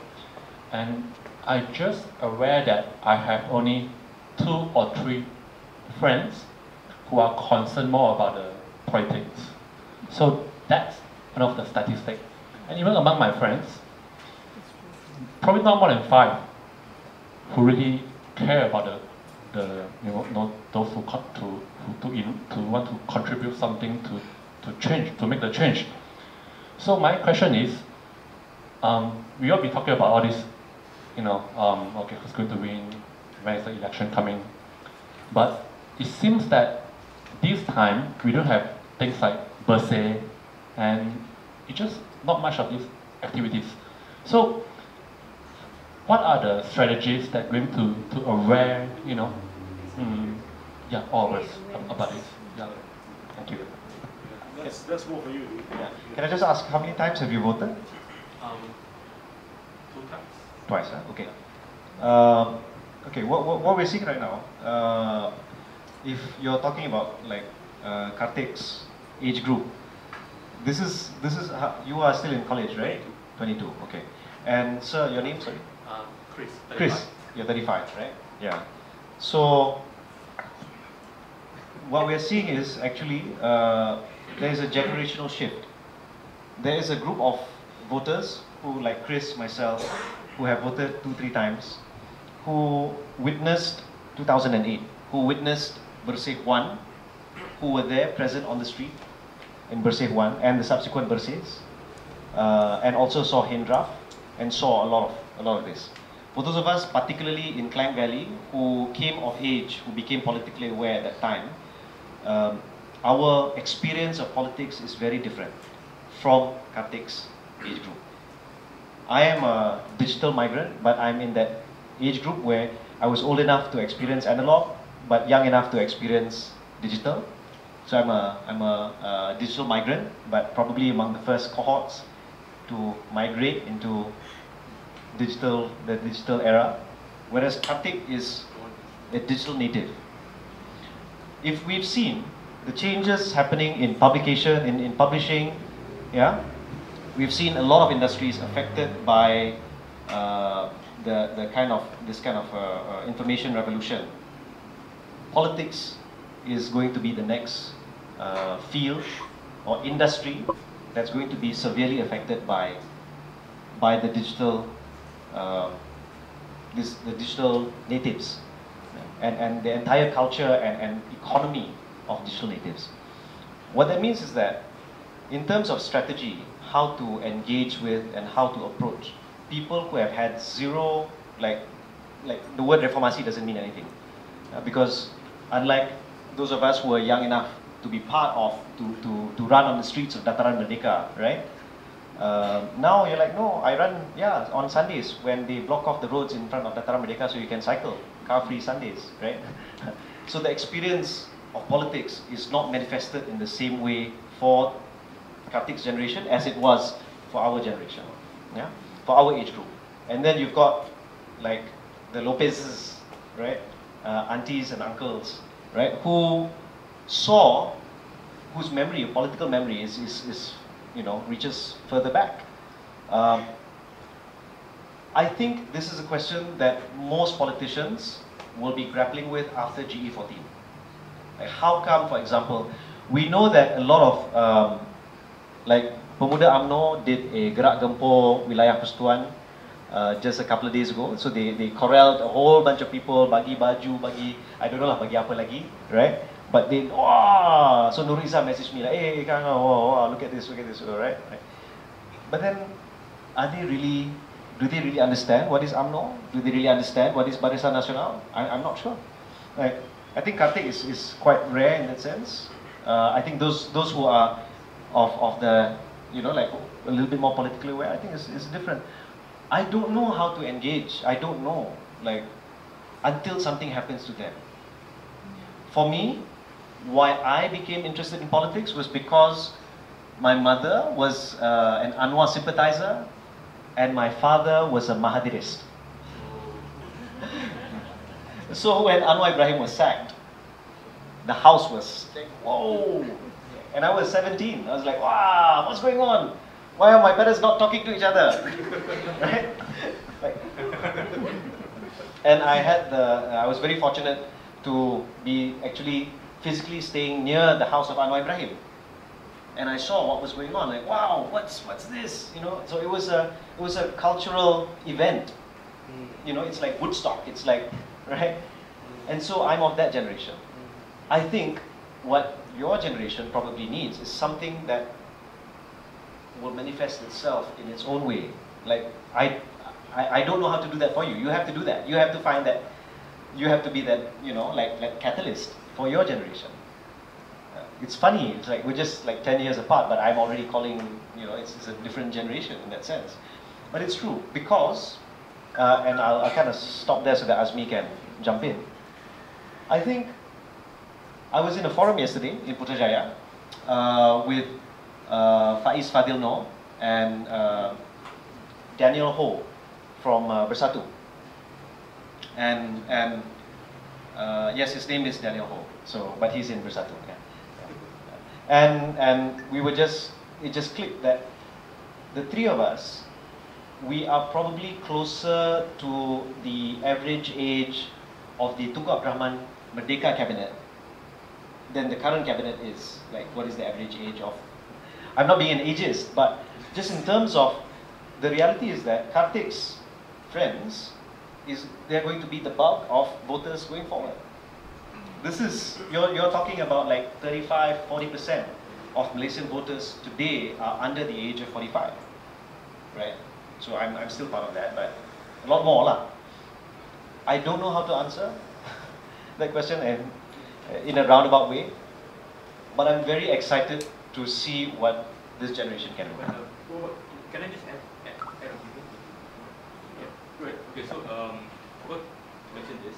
and I'm just aware that I have only 2 or 3 friends who are concerned more about the politics. So that's one of the statistics. And even among my friends, probably not more than 5 who really care about those who want to contribute something to change, to make the change. So my question is, we all been talking about all this, okay, who's going to win, when is the election coming? But it seems that this time we don't have things like birthday, and it's just not much of these activities. So what are the strategies that are going to aware, all of us about this? Yeah. Thank you. That's more for you. Yeah. Can I just ask, how many times have you voted? 2 times. Twice, huh? Okay. Okay, what we're seeing right now, if you're talking about like Karthik's age group, this is you are still in college, right? 22. Okay. And sir, your name, sorry? Chris. 35. Chris, you're 35, right? Yeah. So what we're seeing is actually there is a generational shift. There is a group of voters who, like Chris, myself, who have voted 2-3 times, who witnessed 2008, who witnessed Bersih 1, who were there present on the street in Bersih 1 and the subsequent Bersihs, and also saw Hendraf and saw a lot of this. For those of us, particularly in Klang Valley, who came of age, who became politically aware at that time, our experience of politics is very different from Karthik's age group. I am a digital migrant, but I'm in that age group where I was old enough to experience analog, but young enough to experience digital. So I'm a digital migrant, but probably among the first cohorts to migrate into the digital era, whereas Karthik is a digital native. If we've seen the changes happening in publication, in publishing, yeah, we've seen a lot of industries affected by this kind of information revolution. Politics is going to be the next field or industry that's going to be severely affected by the digital the digital natives and the entire culture and economy of digital natives. What that means is that in terms of strategy, how to engage with and how to approach people who have had zero, like the word reformasi doesn't mean anything, because unlike those of us who are young enough to be part of, to run on the streets of Dataran Merdeka, right? Now you're like, no, I run, on Sundays when they block off the roads in front of Dataran Merdeka so you can cycle, car-free Sundays, right? So the experience of politics is not manifested in the same way for Karthik's generation as it was for our generation, yeah, for our age group. And then you've got like the Lopez's, right, aunties and uncles, right, who saw, whose memory, political memory is reaches further back. I think this is a question that most politicians will be grappling with after GE14. Like how come, for example, we know that a lot of like Pemuda UMNO did a Gerak Gempur Wilayah Persekutuan just a couple of days ago. So they corralled a whole bunch of people, bagi baju, bagi, I don't know lah, bagi apa lagi, right? But they, so Nurul Izzah messaged me like, hey, Kang, look at this, right? But then, do they really understand what is UMNO? Do they really understand what is Barisan Nasional? I'm not sure. Right? I think Karthik is quite rare in that sense. I think those who are of the, like a little bit more politically aware, I think it's different. I don't know how to engage. I don't know, like, until something happens to them. For me, why I became interested in politics was because my mother was an Anwar sympathizer and my father was a Mahathirist. So when Anwar Ibrahim was sacked, the house was like, whoa! And I was 17. I was like, wow, what's going on? Why are my parents not talking to each other? Right? Like, and I was very fortunate to be actually physically staying near the house of Anwar Ibrahim. And I saw what was going on, like, wow, what's this? You know, so it was a cultural event. You know, it's like Woodstock, it's like, right? And so I'm of that generation. I think what your generation probably needs is something that will manifest itself in its own way. Like, I don't know how to do that for you. You have to do that. You have to find that, you have to be that, you know, like catalyst for your generation. It's funny, it's like we're just like 10 years apart, but I'm already calling, you know, it's a different generation in that sense. But it's true, because, and I'll kind of stop there so that Azmi can jump in. I think I was in a forum yesterday in Putrajaya with Faiz Fadil Noor and Daniel Ho from Bersatu. And yes, his name is Daniel Ho, so, but he's in Bersatu. Yeah. And we were it just clicked that the three of us, we are probably closer to the average age of the Tunku Abdul Rahman Merdeka cabinet than the current cabinet is. Like, what is the average age of? I'm not being an ageist, but just in terms of, the reality is that Karthik's friends, they're going to be the bulk of voters going forward. This is, you're talking about like 35, 40% of Malaysian voters today are under the age of 45, right? So I'm still part of that, but a lot more lah. I don't know how to answer that question and in a roundabout way, but I'm very excited to see what this generation can do. Can I just add a few things? Yeah. Right. Okay. So what mentioned this.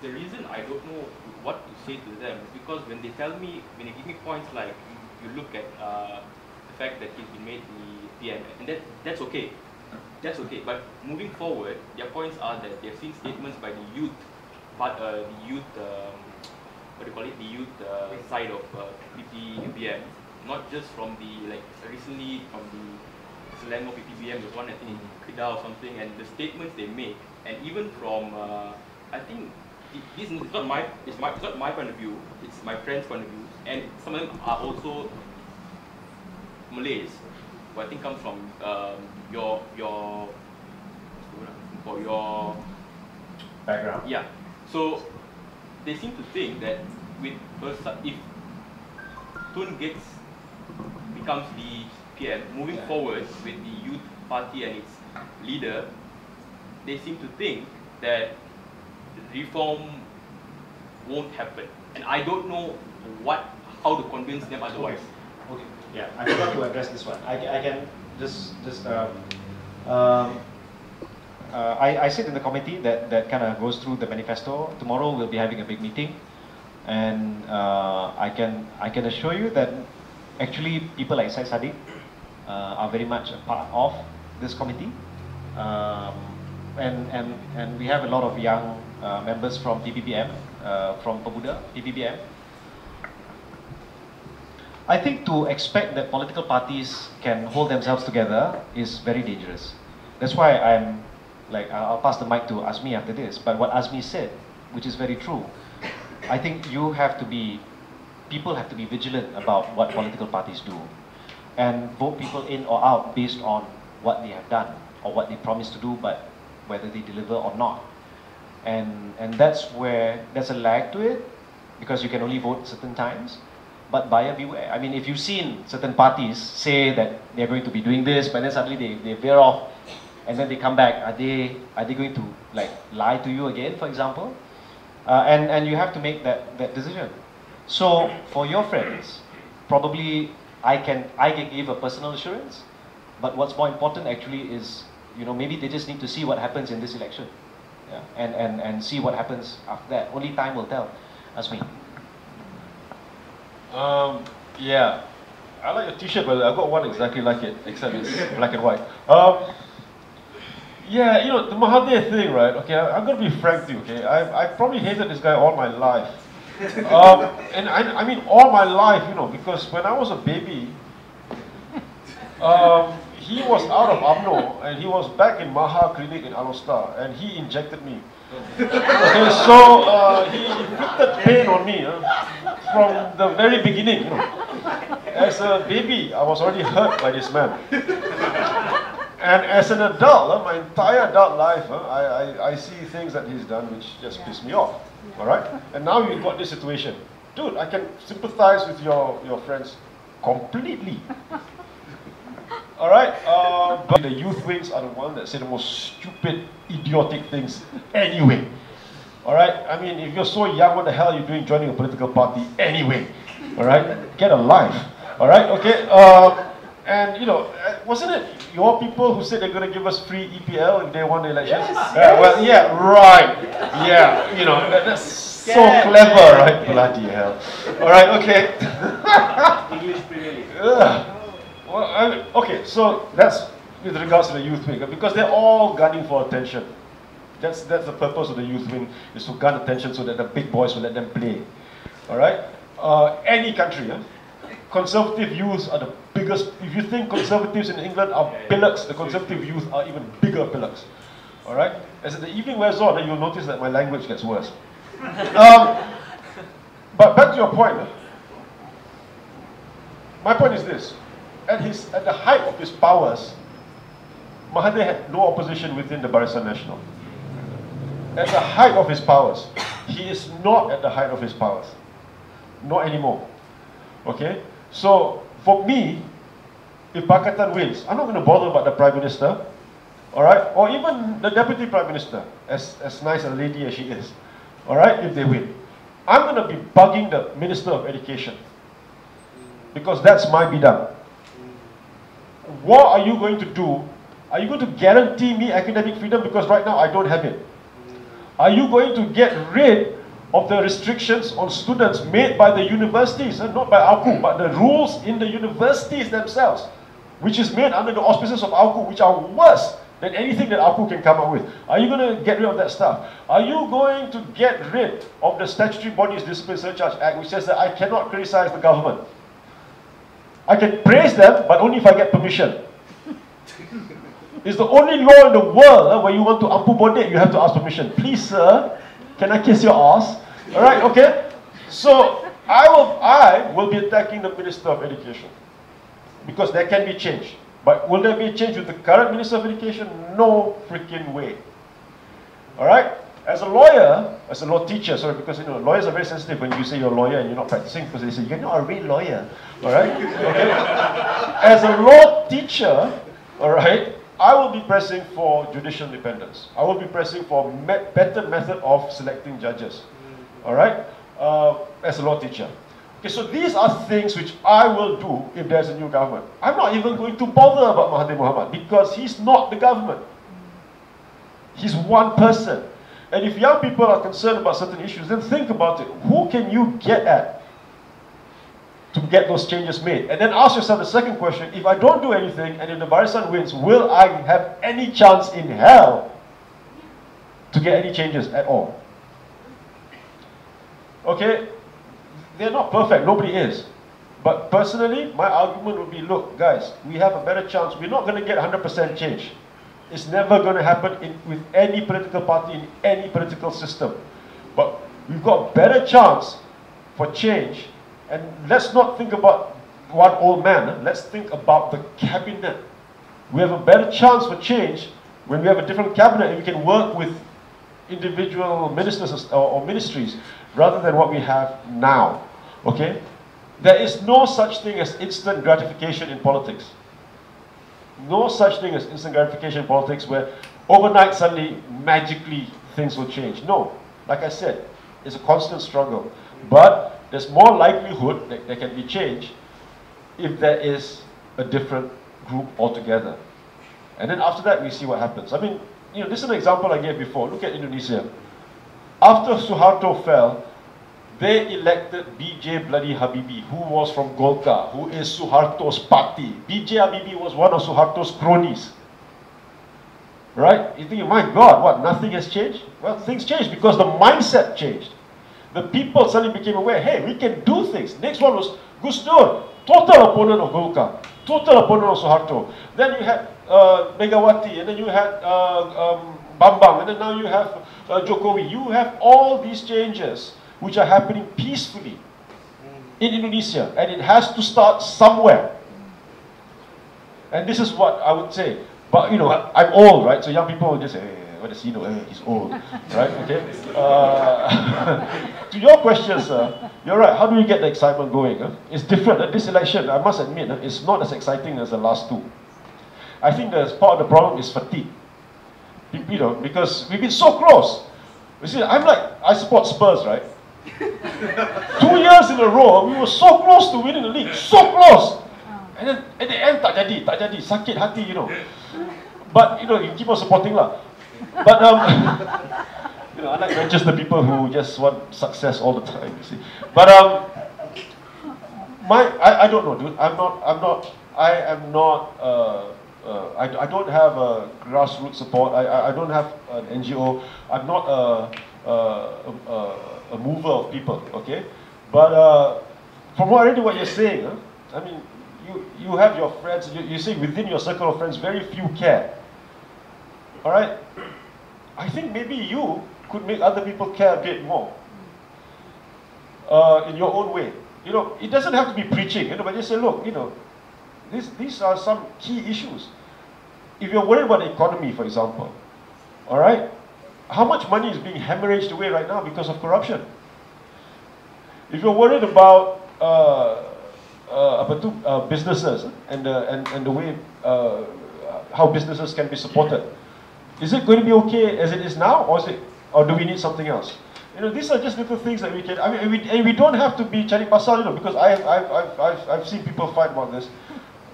The reason I don't know what to say to them is because when they tell me, when they give me points like, you look at the fact that he's been made the PM, and that's okay. That's okay. But moving forward, their points are that they've seen statements by the youth, but the youth, what do you call it, the youth side of PPBM, not just from the, like recently from the Selangor PPBM, there's one I think in Kedah or something, and the statements they make, and even from, I think, it's not my point of view, it's my friend's point of view, and some of them are also Malays, who I think comes from your Background. Yeah. So they seem to think that with if Tun becomes the PM, moving forward with the youth party and its leader, they seem to think that reform won't happen, and I don't know how to convince them otherwise. Okay. Yeah, I forgot to address this one. I can just I sit in the committee that kind of goes through the manifesto. Tomorrow we'll be having a big meeting, and I can assure you that actually people like Syed Saddiq are very much a part of this committee, and we have a lot of young members from PPBM, from Pemuda PPBM. I think to expect that political parties can hold themselves together is very dangerous. That's why I'm like, I'll pass the mic to Azmi after this, but what Azmi said, which is very true, I think people have to be vigilant about what political parties do and vote people in or out based on what they have done or what they promise to do, but whether they deliver or not. And that's where there's a lag to it, because you can only vote certain times. But buyer beware. I mean, if you've seen certain parties say that they're going to be doing this, but then suddenly they veer off, and then they come back, are they going to like lie to you again, for example? And you have to make that decision. So for your friends, probably I can give a personal assurance, but what's more important actually is, you know, maybe they just need to see what happens in this election, yeah, and see what happens after that. Only time will tell. Azmi. Yeah. I like your t-shirt, but I've got one exactly like it, except it's black and white. Yeah, you know, the Mahathir thing, right? Okay, I'm gonna be frank with you, okay? I've probably hated this guy all my life. And I mean all my life, you know, because when I was a baby, he was out of UMNO, and he was back in Maha Clinic in Alostar, and he injected me. Okay, so he inflicted pain on me from the very beginning, you know. As a baby, I was already hurt by this man. And as an adult, my entire adult life, I see things that he's done which just piss me off. All right? And now you've got this situation. Dude, I can sympathize with your friends completely. All right? But the youth wings are the ones that say the most stupid, idiotic things anyway. All right? I mean, if you're so young, what the hell are you doing joining a political party anyway? All right? Get a life. All right? Okay? And, you know, wasn't it your people who said they're going to give us free EPL if they won the elections? Yes, well, yeah, right. Yeah, you know, that's so clever, right? Bloody hell. All right, okay. English Premier League. Well, okay, so that's with regards to the youth wing, because they're all gunning for attention. That's the purpose of the youth wing, is to gun attention so that the big boys will let them play. All right? Any country, conservative youths are the biggest. If you think conservatives in England are pillocks, the conservative youth are even bigger pillocks. All right? As the evening wears on, you'll notice that my language gets worse. But back to your point. My point is this: at the height of his powers, Mahathir had no opposition within the Barisan Nasional. At the height of his powers, he is not at the height of his powers, not anymore. Okay. So, for me, if Pakatan wins, I'm not going to bother about the Prime Minister, alright, or even the Deputy Prime Minister, as nice a lady as she is, alright, if they win. I'm going to be bugging the Minister of Education, because that's my bidang. What are you going to do? Are you going to guarantee me academic freedom, because right now I don't have it? Are you going to get rid of the restrictions on students made by the universities, and not by AUKU, but the rules in the universities themselves, which is made under the auspices of AUKU, which are worse than anything that AUKU can come up with? Are you going to get rid of that stuff? Are you going to get rid of the Statutory Bodies Discipline Surcharge Act, which says that I cannot criticize the government? I can praise them, but only if I get permission. It's the only law in the world where you want to ampu bodek, you have to ask permission. Please, sir, can I kiss your ass? All right, okay. So I will be attacking the Minister of Education, because there can be change. But will there be a change with the current Minister of Education? No freaking way. All right. As a lawyer, as a law teacher, sorry, because you know lawyers are very sensitive when you say you're a lawyer and you're not practicing, because they say you're not a real lawyer. All right. Okay. As a law teacher, all right, I will be pressing for judicial independence. I will be pressing for better method of selecting judges. All right, as a law teacher. Okay, so these are things which I will do if there's a new government. I'm not even going to bother about Mahathir Mohamad, because he's not the government. He's one person. And if young people are concerned about certain issues, then think about it. Who can you get at to get those changes made? And then ask yourself the second question: if I don't do anything, and if the Barisan wins, will I have any chance in hell to get any changes at all? Okay, they're not perfect, nobody is. But personally, my argument would be, look, guys, we have a better chance. We're not going to get 100% change. It's never going to happen with any political party in any political system. But we've got a better chance for change. And let's not think about one old man. Let's think about the cabinet. We have a better chance for change when we have a different cabinet and we can work with individual ministers or ministries rather than what we have now. Okay? There is no such thing as instant gratification in politics. No such thing as instant gratification in politics where overnight suddenly, magically, things will change. No. Like I said, it's a constant struggle. But there's more likelihood that there can be change if there is a different group altogether. And then after that, we see what happens. I mean, this is an example I gave before. Look at Indonesia. After Suharto fell, They elected BJ bloody Habibie, who was from Golkar, who is Suharto's party. BJ Habibie was one of Suharto's cronies. Right? You think, my God, what, nothing has changed? Well, things changed because the mindset changed. The people suddenly became aware, hey, we can do things. Next one was Gus Dur, total opponent of Golkar, total opponent of Suharto. Then you had Megawati, and then you had Bambang, and then now you have Jokowi. You have all these changes which are happening peacefully in Indonesia, and it has to start somewhere. And this is what I would say. But you know, I'm old, right? So young people will just say, hey, what does he know? Hey, he's old, right? Okay. To your question, sir, you're right. How do we get the excitement going? Huh? It's different. This election, I must admit, it's not as exciting as the last two. I think the part of the problem is fatigue. You know, because we've been so close. You see, I support Spurs, right? 2 years in a row, we were so close to winning the league, so close. And then at the end, tak jadi, sakit hati, you know. But you know, you keep on supporting lah. But you know, unlike Manchester people who just want success all the time, you see. But I don't know, dude. I don't have a grassroots support. I don't have an NGO. I'm not a mover of people, okay? But from already what you're saying, I mean, you have your friends, you say within your circle of friends, very few care. All right? I think maybe you could make other people care a bit more in your own way. You know, it doesn't have to be preaching, you know, but just say, look, you know, these are some key issues. If you're worried about the economy, for example, all right, how much money is being hemorrhaged away right now because of corruption? If you're worried about businesses and the way how businesses can be supported, is it going to be okay as it is now, or do we need something else? You know, these are just little things that we can. I mean, and we don't have to be cari pasal, you know, because I've seen people fight about this,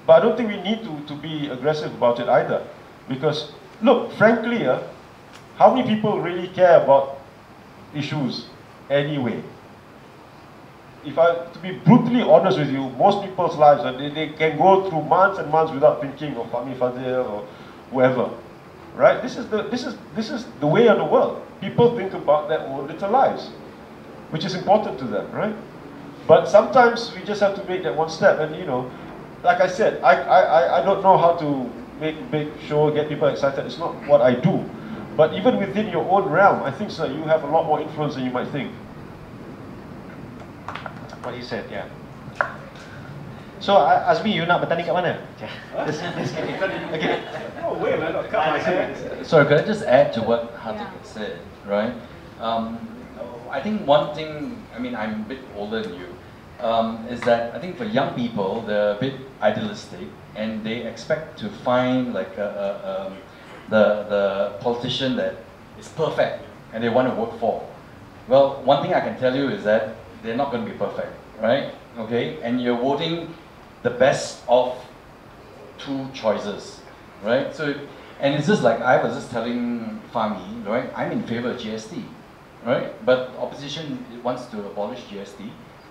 but I don't think we need to be aggressive about it either, because look, frankly, how many people really care about issues anyway? If I to be brutally honest with you, most people's lives they can go through months and months without thinking of Fahmi Fadil or whoever, right? This is the way of the world. People think about their own little lives, which is important to them, right? But sometimes we just have to make that one step, and you know, like I said, I don't know how to make a big show, get people excited. It's not what I do. But even within your own realm, I think, sir, you have a lot more influence than you might think. What he said, yeah. So, Azmi, you nak bertanding kat mana? Okay. Oh, wait, man, Sorry, could I just add to what Hatik said, right? I think one thing, I mean, I'm a bit older than you, is that I think for young people, they're a bit idealistic and they expect to find like the politician that is perfect and they want to vote for. Well, one thing I can tell you is that they're not going to be perfect, right? Okay, and you're voting the best of two choices, right? So, and it's just like I was just telling Fahmi, right? I'm in favor of GST, right? But opposition wants to abolish GST.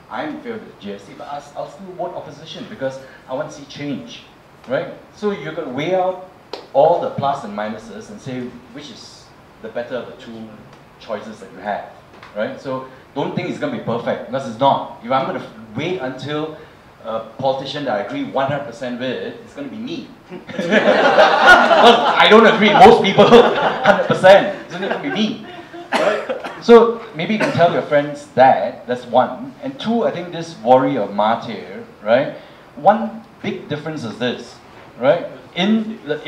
I'm in favor of GST, but I'll still vote opposition because I want to see change, right? So you're going to weigh out all the plus and minuses and say which is the better of the two choices that you have, right? So don't think it's going to be perfect, because it's not. If I'm going to wait until a politician that I agree 100% with, it's going to be me. Because I don't agree, most people 100%, it's going to be me. Right? So maybe you can tell your friends that, that's one. And two, I think this worry of Mahathir, right? One big difference is this, right? In the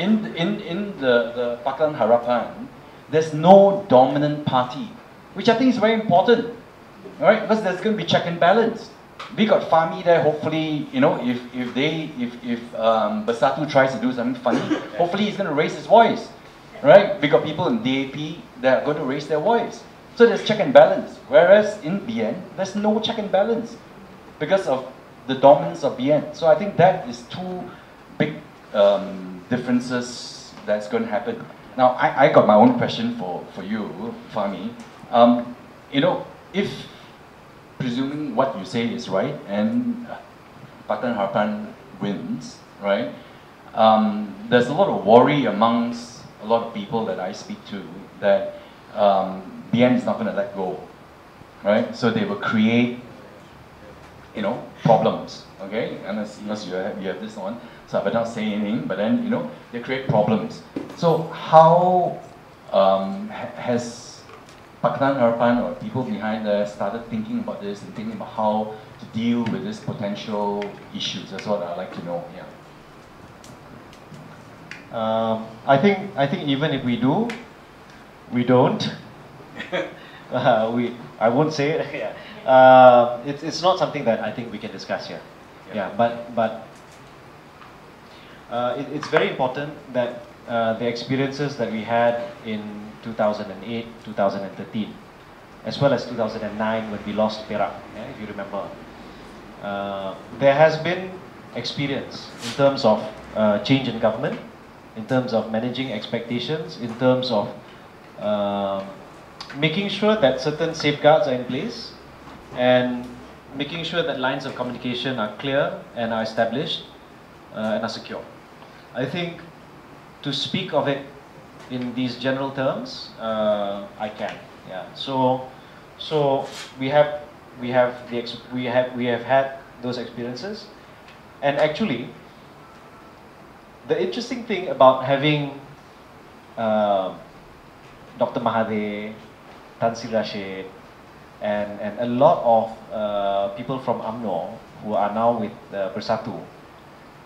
Pakatan Harapan, there's no dominant party, which I think is very important. All right, because there's going to be check and balance. We got Fahmi there. Hopefully, you know, if Bersatu tries to do something funny, hopefully he's going to raise his voice, right? We got people in DAP that are going to raise their voice. So there's check and balance. Whereas in BN, there's no check and balance because of the dominance of BN. So I think that is two big differences that's going to happen. Now, I got my own question for you, Fahmi. You know, if presuming what you say is right and Pakatan Harapan wins, right? There's a lot of worry amongst a lot of people that I speak to that BN is not going to let go, right? So they will create, you know, problems, okay? Unless you have this one, so I better not say anything, but then, you know, they create problems. So how has Pakatan Harapan or people behind there started thinking about this and thinking about how to deal with these potential issues? That's what I'd like to know, yeah. I think even if we do, we don't. I won't say it. It's not something that I think we can discuss here. Yeah, but it's very important that the experiences that we had in 2008, 2013, as well as 2009 when we lost Perak, if you remember. There has been experience in terms of change in government, in terms of managing expectations, in terms of making sure that certain safeguards are in place and making sure that lines of communication are clear and are established and are secure. I think to speak of it in these general terms, I can. Yeah. So we have had those experiences, and actually, the interesting thing about having Dr. Mahathir, Tan Sri Rashid, and a lot of people from UMNO who are now with Bersatu,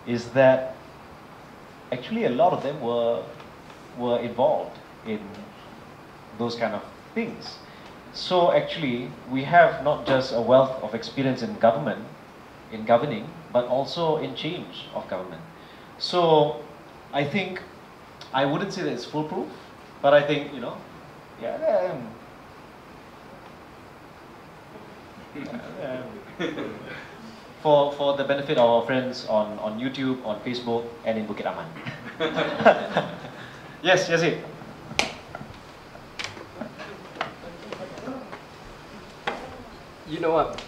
is that actually a lot of them were involved in those kind of things. So actually, we have not just a wealth of experience in government, in governing, but also in change of government. So I think, I wouldn't say that it's foolproof, but I think, you know, yeah, for the benefit of our friends on YouTube, on Facebook, and in Bukit Aman. Yes, it. You know what?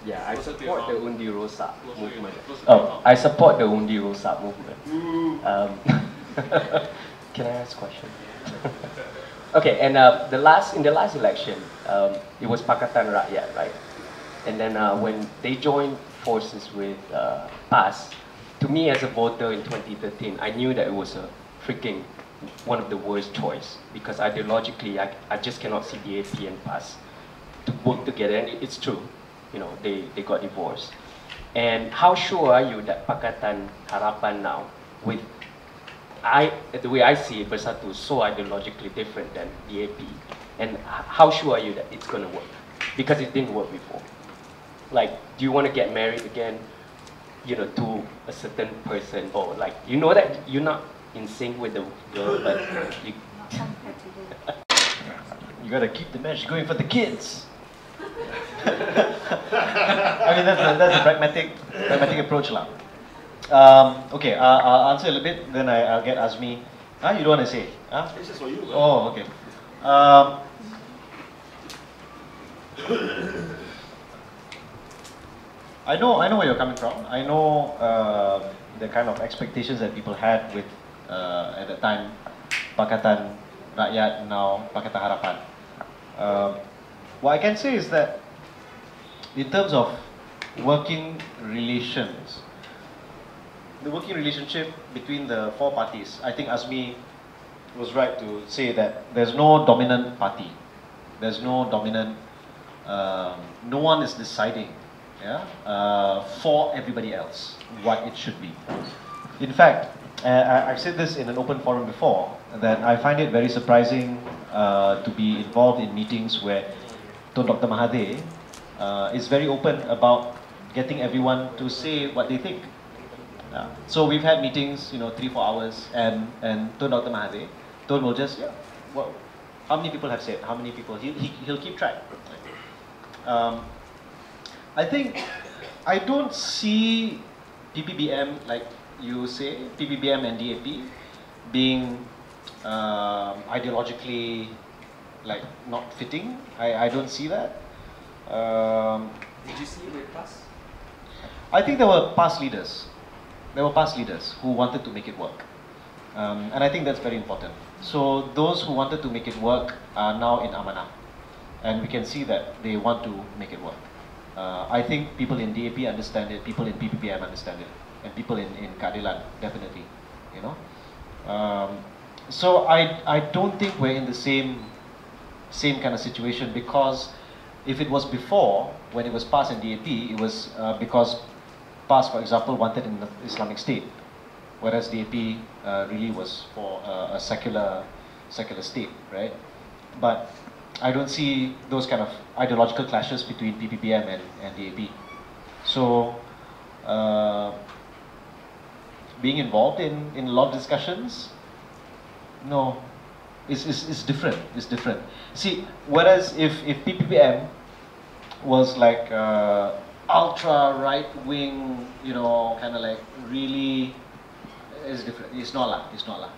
Yeah, I support the Undi Rosak movement. Oh, I support the Undi Rosak movement. Can I ask a question? Okay, and in the last election, it was Pakatan Rakyat, right? And then when they joined forces with PAS, to me as a voter in 2013, I knew that it was a freaking one of the worst choice, because ideologically, I just cannot see the AP and PAS to work together, and it's true, you know, they got divorced. And how sure are you that Pakatan Harapan now, with the way I see it, Bersatu is so ideologically different than the AP, and how sure are you that it's going to work? Because it didn't work before. Like, do you want to get married again, you know, to a certain person, or like, you know that you're not in sync with the girl, but you... You gotta keep the marriage going for the kids. I mean, that's a pragmatic approach, lah. Okay, I'll answer a little bit, then I'll get Azmi. You don't want to say? This is for you. Man. Oh, okay. I know where you're coming from. I know the kind of expectations that people had with, at the time, Pakatan Rakyat, now Pakatan Harapan. What I can say is that in terms of working relations, the working relationship between the four parties, I think Azmi was right to say that there's no dominant party. There's no dominant, no one is deciding, for everybody else what it should be. In fact, I've said this in an open forum before, that I find it very surprising to be involved in meetings where Dr. Mahathir is very open about getting everyone to say what they think. So we've had meetings, 3-4 hours, and Dr. Mahathir, Tun will just, well, how many people have said, how many people, he'll keep track. I think, I don't see PPBM, like you say, PPBM and DAP being ideologically like not fitting. I don't see that. Did you see it with us? I think there were past leaders. There were past leaders who wanted to make it work. And I think that's very important. So those who wanted to make it work are now in Amanah. And we can see that they want to make it work. I think people in DAP understand it, people in PPPM understand it, and people in Keadilan, definitely, you know. So I don't think we're in the same kind of situation, because if it was before, when it was PAS and DAP, it was because PAS, for example, wanted an Islamic State, whereas DAP really was for a secular state, right? But I don't see those kind of ideological clashes between PPPM and DAP. So being involved in a lot of discussions, no, it's different. It's different. See, whereas if PPPM was like ultra right wing, you know, kind of like really, it's different. It's not lah. It's not lah.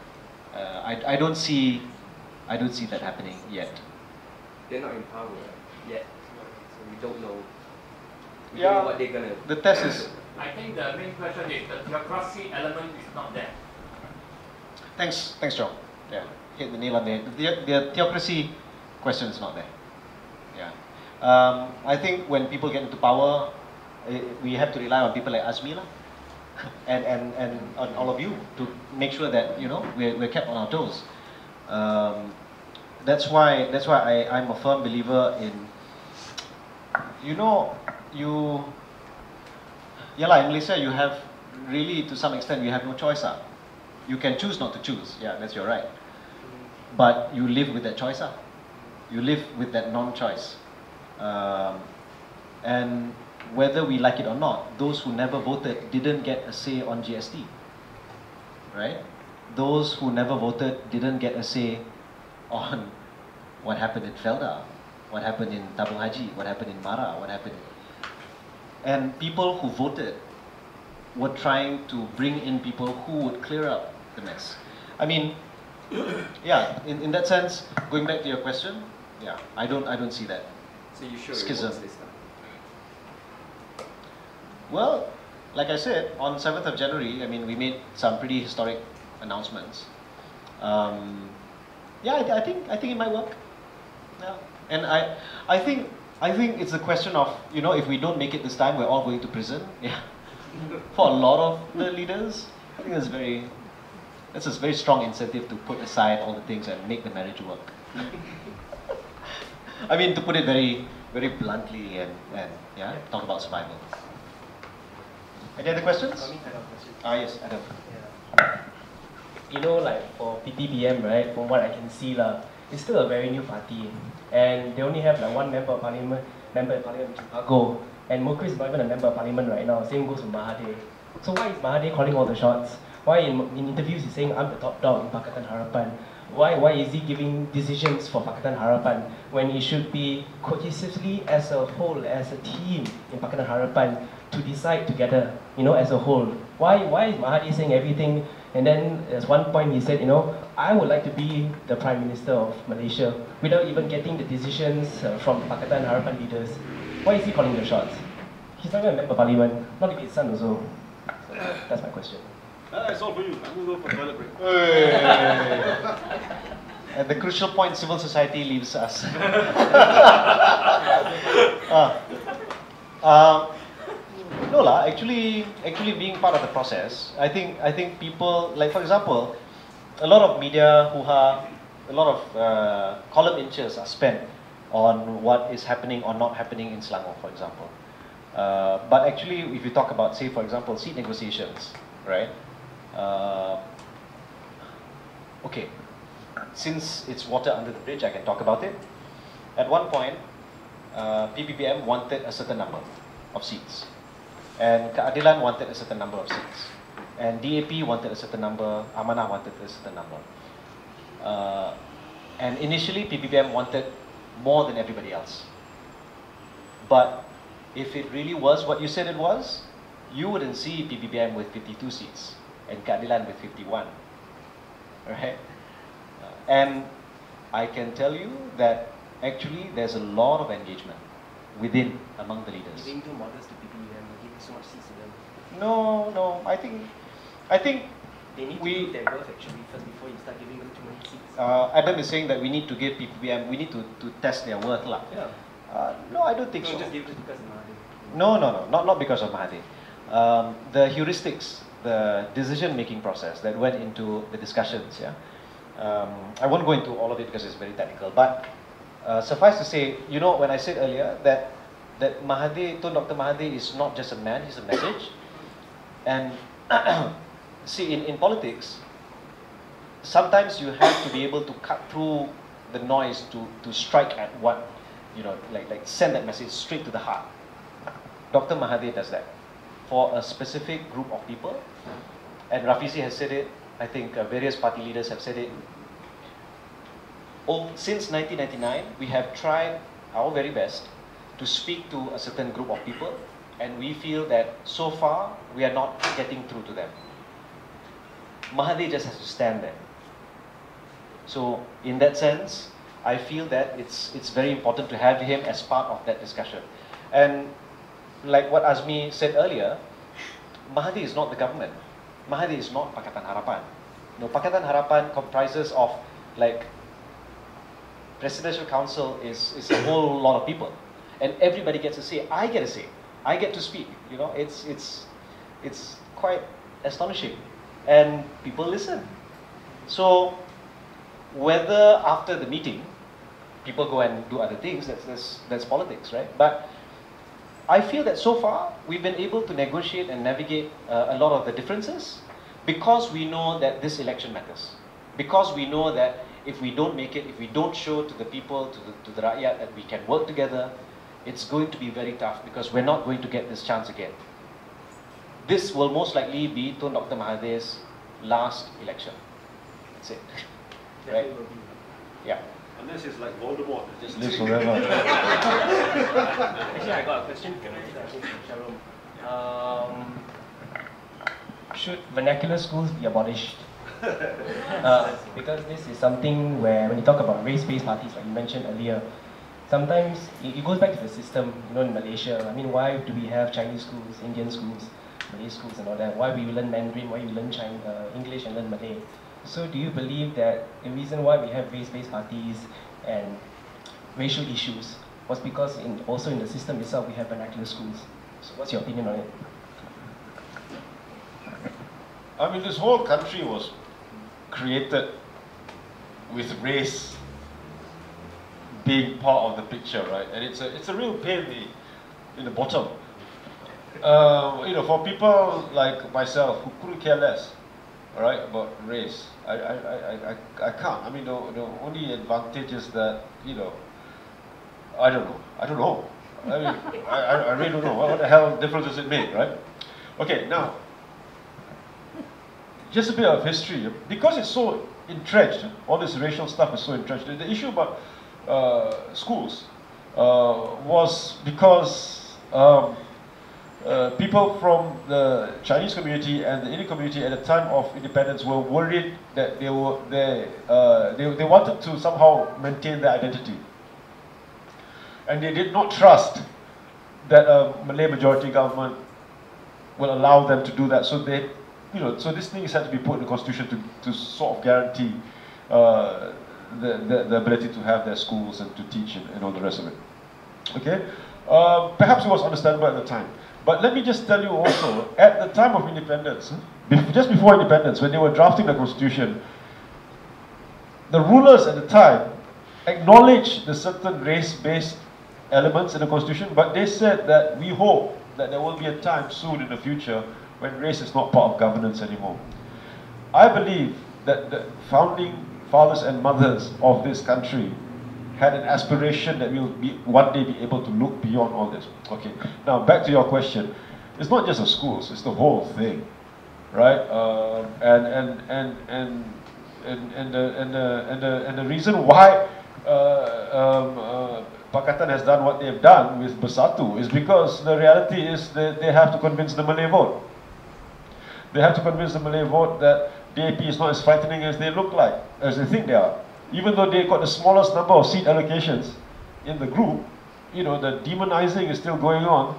I don't see that happening yet. They're not in power yet, so we don't know. We Yeah, don't know what they're gonna. The test is. I think the main question is the theocracy element is not there. Thanks, John. Yeah, hit the nail on the head. The theocracy question is not there. Yeah, I think when people get into power, we have to rely on people like Azmi lah, and on all of you to make sure that, you know, we're kept on our toes. That's why I'm a firm believer in, you know, in Malaysia you have really, to some extent, you have no choice. You can choose not to choose. Yeah, that's your right. But you live with that choice. You live with that non-choice. And whether we like it or not, those who never voted didn't get a say on GST. Right? Those who never voted didn't get a say on what happened in Felda, what happened in Tabung Haji, what happened in Mara, what happened. And people who voted were trying to bring in people who would clear up the mess. I mean, yeah, in that sense, going back to your question, yeah, I don't see that. So you sure Schism. it works this time? Well, like I said, on 7th of January, I mean, we made some pretty historic announcements. Yeah, I think it might work. Yeah, and I think it's a question of, you know, if we don't make it this time, we're all going to prison. Yeah, for a lot of the leaders, I think that's a very strong incentive to put aside all the things and make the marriage work. I mean, to put it very, very bluntly, and yeah, talk about survival. Any other questions? Yes, Adam. Yeah. You know, like for PPPM, right, from what I can see, it's still a very new party. And they only have like one member in parliament, which is Pago. And Mukri is not even a member of parliament right now. Same goes to Mahathir. So why is Mahathir calling all the shots? Why in interviews he's saying, I'm the top dog in Pakatan Harapan? Why is he giving decisions for Pakatan Harapan when he should be cohesively as a whole, as a team in Pakatan Harapan to decide together, you know, as a whole? Why is Mahathir saying everything? And then at one point he said, you know, I would like to be the Prime Minister of Malaysia without even getting the decisions from Pakatan Harapan leaders. Why is he calling the shots? He's not even a member of parliament, not even his son also. So that's my question. That's all for you. I'm going to go for toilet break. At the crucial point, civil society leaves us. No lah, actually being part of the process, I think people, like for example, a lot of media hoo-ha, a lot of column inches are spent on what is happening or not happening in Selangor, for example. But actually, if you talk about, say for example, seat negotiations, right? Okay, since it's water under the bridge, I can talk about it. At one point, PPPM wanted a certain number of seats, and Keadilan wanted a certain number of seats, and DAP wanted a certain number, Amanah wanted a certain number. And initially, PPPM wanted more than everybody else. But if it really was what you said it was, you wouldn't see PPPM with 52 seats and Keadilan with 51, right? And I can tell you that actually there's a lot of engagement. within, among the leaders. Giving too modest to PPM, giving so much seats to them. No, I think They need to prove their worth actually first before you start giving them too many seats. Adam is saying that we need to give PPM, we need to test their worth lah. Yeah. No, I don't think so. Just give it because of Mahathir. No, not because of Mahathir. The heuristics, the decision-making process that went into the discussions, yeah. I won't go into all of it because it's very technical, but suffice to say, you know, when I said earlier that Mahathir, Dr. Mahathir is not just a man, he's a message. And see, in politics, sometimes you have to be able to cut through the noise to strike at what, you know, like send that message straight to the heart. Dr. Mahathir does that for a specific group of people, and Rafizi has said it, I think various party leaders have said it. Since 1999, we have tried our very best to speak to a certain group of people, and we feel that so far we are not getting through to them. Mahathir just has to stand there. So in that sense, I feel that it's very important to have him as part of that discussion. And like what Azmi said earlier, Mahathir is not the government. Mahathir is not Pakatan Harapan. No, Pakatan Harapan comprises of, like, Presidential Council is a whole lot of people, and everybody gets a say. I get a say. I get to speak. You know, it's quite astonishing, and people listen. So whether after the meeting people go and do other things, that's politics, right? But I feel that so far we've been able to negotiate and navigate a lot of the differences because we know that this election matters. Because we know that if we don't make it, if we don't show to the people, to the rakyat that we can work together, it's going to be very tough because we're not going to get this chance again. This will most likely be Tun Dr. Mahathir's last election. That's it. Right? Yeah. Unless it's like Voldemort, it just Lives forever. Actually, I got a question for Sharon. Should vernacular schools be abolished? Because this is something where, when you talk about race-based parties, like you mentioned earlier, sometimes it goes back to the system. You know, in Malaysia, I mean, why do we have Chinese schools, Indian schools, Malay schools, and all that? Why we learn Mandarin? Why we learn English and learn Malay? So, do you believe that the reason why we have race-based parties and racial issues was because also in the system itself we have vernacular schools? So, what's your opinion on it? I mean, this whole country was created with race being part of the picture, right? And it's a real pain in the bottom. You know, for people like myself who couldn't care less, all right, about race, I can't. I mean, the only advantage is that, you know, I don't know. I mean, I really don't know. What the hell difference does it make, right? Okay, now, just a bit of history. Because it's so entrenched, all this racial stuff is so entrenched. The issue about schools was because people from the Chinese community and the Indian community at the time of independence were worried that they wanted to somehow maintain their identity, and they did not trust that a Malay majority government will allow them to do that. So they, you know, so this thing is had to be put in the constitution to sort of guarantee the ability to have their schools and to teach and all the rest of it. Okay, perhaps it was understandable at the time. But let me just tell you also, at the time of independence, just before independence, when they were drafting the constitution, the rulers at the time acknowledged the certain race-based elements in the constitution, but they said that we hope that there will be a time soon in the future when race is not part of governance anymore. I believe that the founding fathers and mothers of this country had an aspiration that we will one day be able to look beyond all this. Okay, now back to your question. It's not just the schools; it's the whole thing, right? And the reason why Pakatan has done what they've done with Bersatu is because the reality is that they have to convince the Malay vote. They have to convince the Malay vote that DAP is not as frightening as they look like, as they think they are. Even though they got the smallest number of seat allocations in the group, you know, the demonizing is still going on,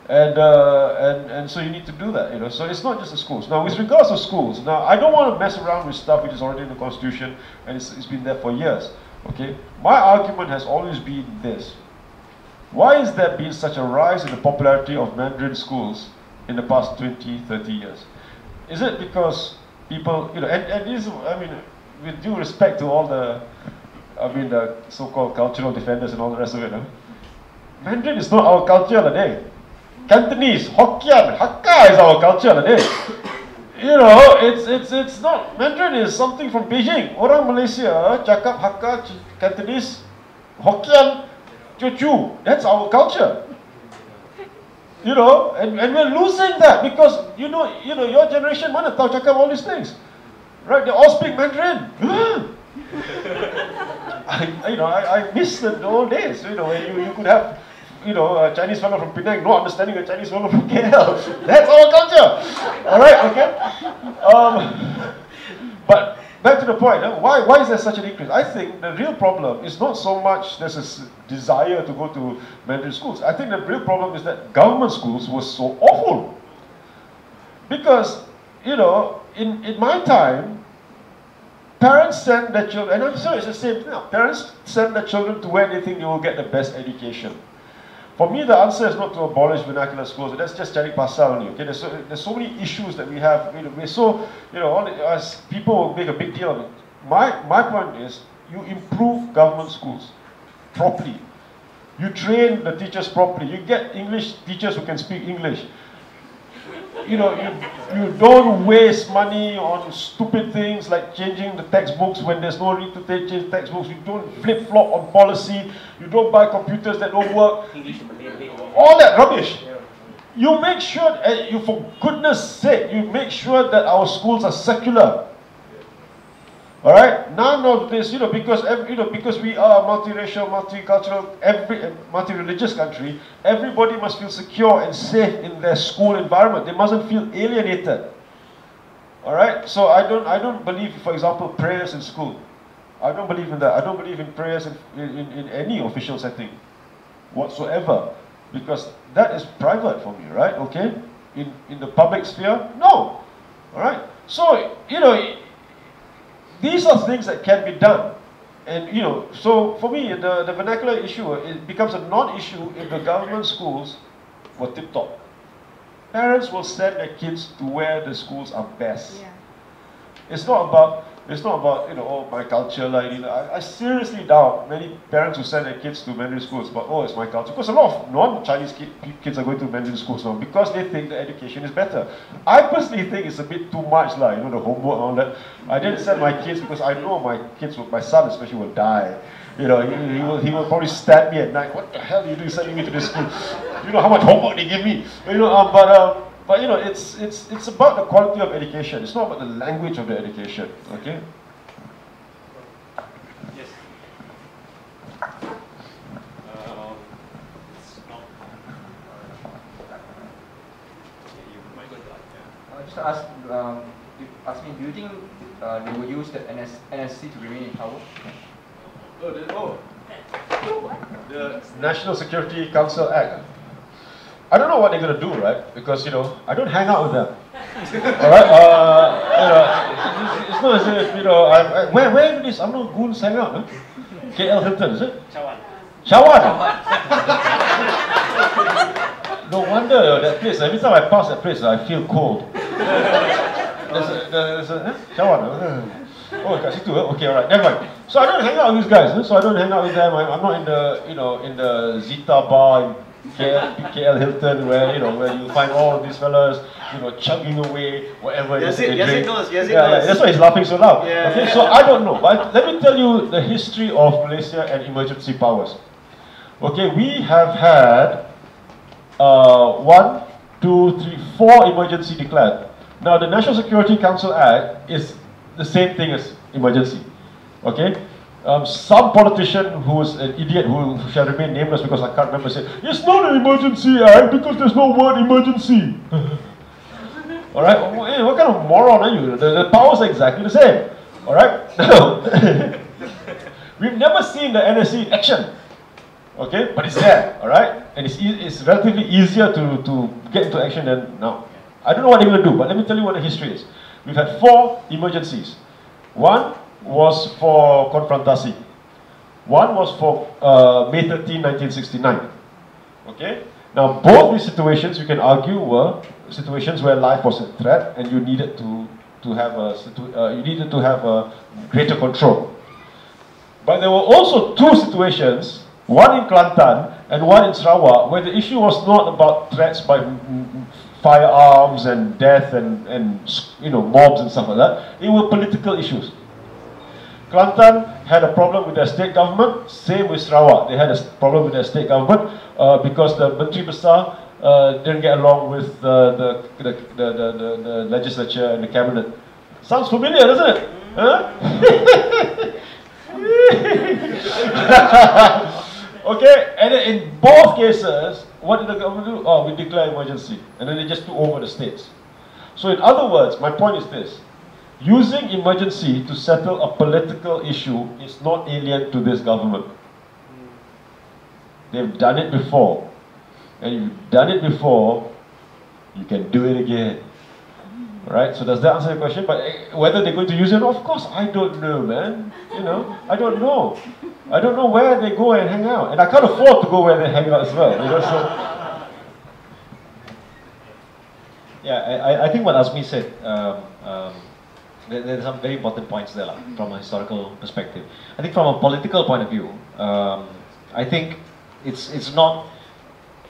and so you need to do that, you know. So it's not just the schools. Now, with regards to schools, now I don't want to mess around with stuff which is already in the Constitution and it's been there for years. Okay, my argument has always been this: why has there been such a rise in the popularity of Mandarin schools in the past 20, 30 years? Is it because people, you know, and this, I mean, with due respect to all the, I mean, the so-called cultural defenders and all the rest of it, Mandarin is not our culture today. Cantonese, Hokkien, Hakka is our culture today. You know, it's not, Mandarin is something from Beijing. Orang Malaysia cakap Hakka, Cantonese, Hokkien, Teochew. That's our culture. You know, and we're losing that because, you know, your generation mana tahu cakap all these things. Right, they all speak Mandarin. I miss the old days, you know, when you could have, you know, a Chinese fellow from Penang not understanding a Chinese fellow from KL. That's our culture. Alright, okay? But back to the point, why is there such an increase? I think the real problem is not so much there's a desire to go to Mandarin schools. I think the real problem is that government schools were so awful. Because, you know, in my time, parents send their children, and I'm sure it's the same thing now, parents send their children to where they think they will get the best education. For me, the answer is not to abolish vernacular schools. That's just cari pasal only. Okay, there's so many issues that we have. You know, we're so, you know, as people will make a big deal of it. My point is, you improve government schools properly. You train the teachers properly. You get English teachers who can speak English. You know, you don't waste money on stupid things like changing the textbooks when there's no need to change textbooks. You don't flip-flop on policy. You don't buy computers that don't work. All that rubbish. You make sure, for goodness sake, you make sure that our schools are secular. All right, none of this, you know, because we are a multiracial, multicultural, multi-religious country. Everybody must feel secure and safe in their school environment. They mustn't feel alienated. All right, so I don't believe, for example, prayers in school. I don't believe in that. I don't believe in prayers in any official setting whatsoever, because that is private for me, right? Okay, in the public sphere, no. All right, so you know. These are things that can be done. And, you know, so for me, the vernacular issue, it becomes a non-issue if the government schools were tip-top. Parents will send their kids to where the schools are best. Yeah. It's not about, you know, oh, my culture, like, you know, I seriously doubt many parents who send their kids to Mandarin schools, but oh, it's my culture. Because a lot of non-Chinese kids are going to Mandarin schools now because they think the education is better. I personally think it's a bit too much, like, you know, the homework and all that. I didn't send my kids because I know my son especially will die. You know, he will probably stab me at night. What the hell are you doing sending me to this school? You know how much homework they give me. You know, but you know, it's about the quality of education. It's not about the language of the education. Okay. Yes. Just to ask me, do you think they will use the NSC to remain in power? The National Security Council Act. I don't know what they're going to do, right? Because, you know, I don't hang out with them. All right? You know, it's not as if, you know, where do these UMNO goons hang out? Huh? KL Hilton, is it? Chawan. No wonder that place, every time I pass that place, I feel cold. Chawan. Oh, kat situ, okay, alright, never mind. So I don't hang out with these guys, so I don't hang out with them. I'm not in the, you know, in the Zita bar in KL Hilton where, you know, where you find all of these fellas, you know, chugging away whatever it is they drink. Yes, it knows. That's why he's laughing so loud. Yeah. Okay, so I don't know, but let me tell you the history of Malaysia and emergency powers. Okay, we have had 1, 2, 3, 4 emergency declared. Now the National Security Council Act is the same thing as emergency. Okay? Some politician who is an idiot who shall remain nameless because I can't remember said, it's not an emergency act because there's no word emergency. Alright? Hey, what kind of moron are you? The powers are exactly the same. Alright? We've never seen the NSC in action. Okay, but it's there, all right? And it's relatively easier to get into action than now. I don't know what they're going to do, but let me tell you what the history is. We've had 4 emergencies. One was for confrontasi. One was for May 13, 1969. Okay? Now, both these situations, you can argue, were situations where life was at threat and you needed to have a greater control. But there were also 2 situations, one in Kelantan and one in Sarawak, where the issue was not about threats by firearms and death and mobs and stuff like that. It were political issues. Kelantan had a problem with their state government, same with Sarawak. They had a problem with their state government because the Menteri Besar didn't get along with the legislature and the cabinet. Sounds familiar, doesn't it? Huh? Okay, and then in both cases, what did the government do? Oh, we declare emergency. And then they just took over the states. So in other words, my point is this. Using emergency to settle a political issue is not alien to this government. They've done it before. And you've done it before, you can do it again. Right? So does that answer the question? But whether they're going to use it, of course, I don't know, man. I don't know. I don't know where they go and hang out. And I can't afford to go where they hang out as well. So. Yeah, I think what Azmi said, there's some very important points there from a historical perspective. I think from a political point of view, I think it's not.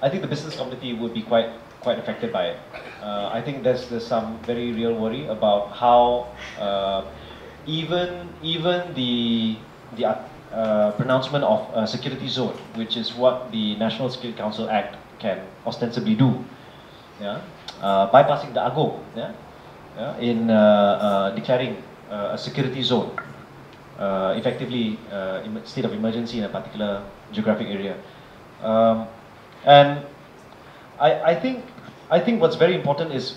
I think the business community would be quite affected by it. I think there's some very real worry about how even the pronouncement of a security zone, which is what the National Security Council Act can ostensibly do, bypassing the AGO, in declaring a security zone, effectively state of emergency in a particular geographic area. And I think what's very important is,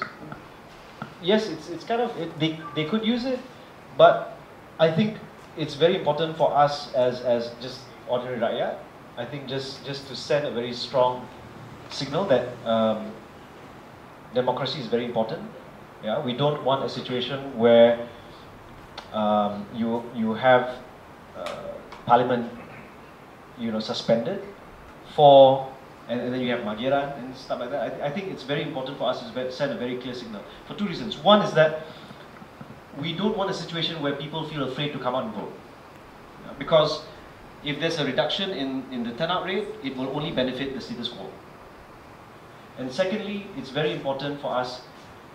yes, it's kind of, they could use it, but I think it's very important for us as just ordinary rakyat, I think just to send a very strong signal that democracy is very important. Yeah, we don't want a situation where you have parliament, suspended for, and then you have Magiran and stuff like that. I think it's very important for us to send a very clear signal for 2 reasons. One is that we don't want a situation where people feel afraid to come out and vote. Because if there's a reduction in the turnout rate, it will only benefit the status quo. And secondly, it's very important for us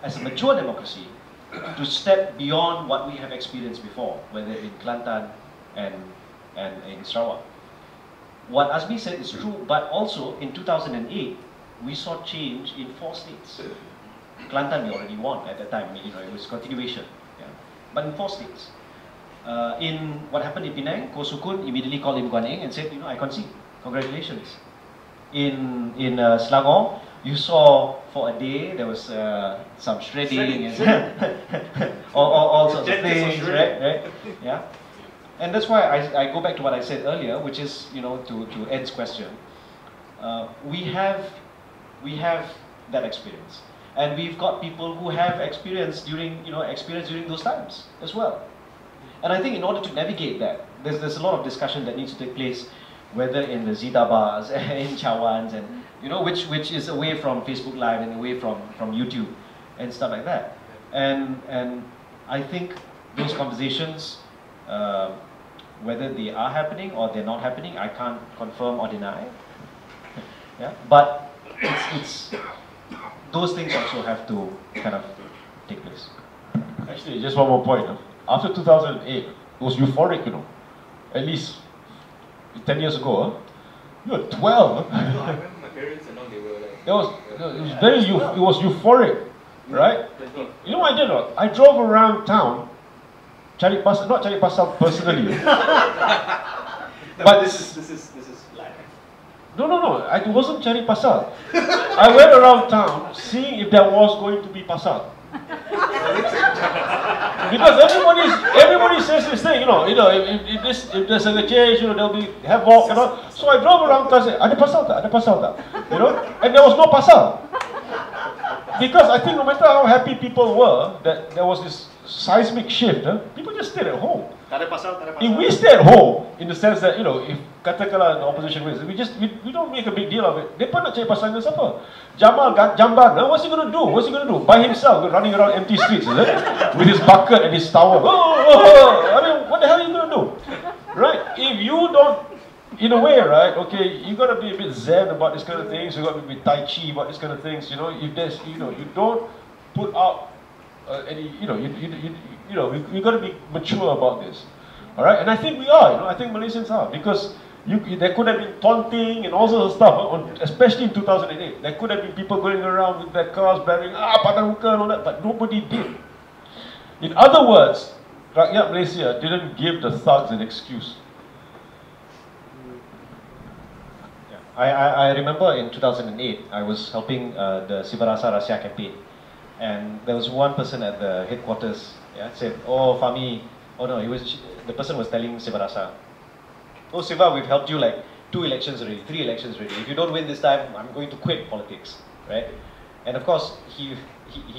as a mature democracy to step beyond what we have experienced before, whether in Kelantan and in Sarawak. What Azmi said is true, but also in 2008, we saw change in 4 states. Kelantan we already won at that time, it was continuation. Yeah. But in 4 states. In what happened in Penang, Ko Sukun immediately called Lim Guan Eng and said, I concede, congratulations. In Selangor, you saw for a day there was some shredding and all sorts of things, right? Yeah. And that's why I go back to what I said earlier, which is, to Ed's question, we have that experience, and we've got people who have experience during those times as well. And I think in order to navigate that, there's a lot of discussion that needs to take place, whether in the Zita bars, in Chawans, and which is away from Facebook Live and away from YouTube and stuff like that. And I think those conversations, whether they are happening or they're not happening, I can't confirm or deny. Yeah, but it's those things also have to kind of take place. Actually, just one more point. After 2008, it was euphoric, at least 10 years ago. You were 12. I remember my parents and all, they were like... It was euphoric, right? You know what I did? I drove around town, not cari pasal personally. But this is live. No, I wasn't cari pasal. I went around town seeing if there was going to be pasal. Because everybody says this thing, if there's a change, there'll be havoc, So I drove around and said, ada pasal tak? Ada pasal tak? And there was no pasal. Because I think no matter how happy people were that there was this seismic shift, people just stayed at home. If we stay at home, in the sense that, if katakanlah the opposition wins, we don't make a big deal of it. Mereka nak cari pasal dengan siapa? Jamal Jamban, what's he going to do? What's he going to do? By himself, running around empty streets, is it? With his bucket and his towel. I mean, what the hell are you going to do? Right? If you don't, in a way, right, okay, you got to be a bit zen about this kind of things, you got to be tai chi about this kind of things, if there's, you don't put out any, we got to be mature about this. All right, and I think we are, I think Malaysians are, because there could have been taunting and all sorts of stuff, especially in 2008. There could have been people going around with their cars bearing Padang Muka and all that, but nobody did. In other words, Rakyat Malaysia didn't give the thugs an excuse. I remember in 2008, I was helping the Sivarasa Rahsia campaign, and there was one person at the headquarters, said, "Oh, Fahmi," the person was telling Sivarasa, "Oh, Siva, we've helped you like 2 elections already, 3 elections already. If you don't win this time, I'm going to quit politics," right? And of course, he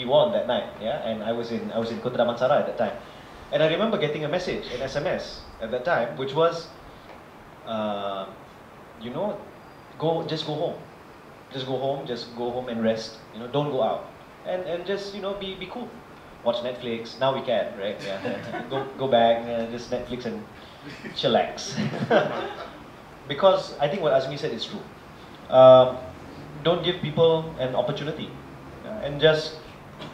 won that night, and I was in Kota Damansara at that time, and I remember getting a message, an SMS at that time, which was, just go home. Just go home and rest. Don't go out. And just, be cool. Watch Netflix. Now we can, right? Yeah. go back, just Netflix and chillax. Because I think what Azmi said is true. Don't give people an opportunity. And just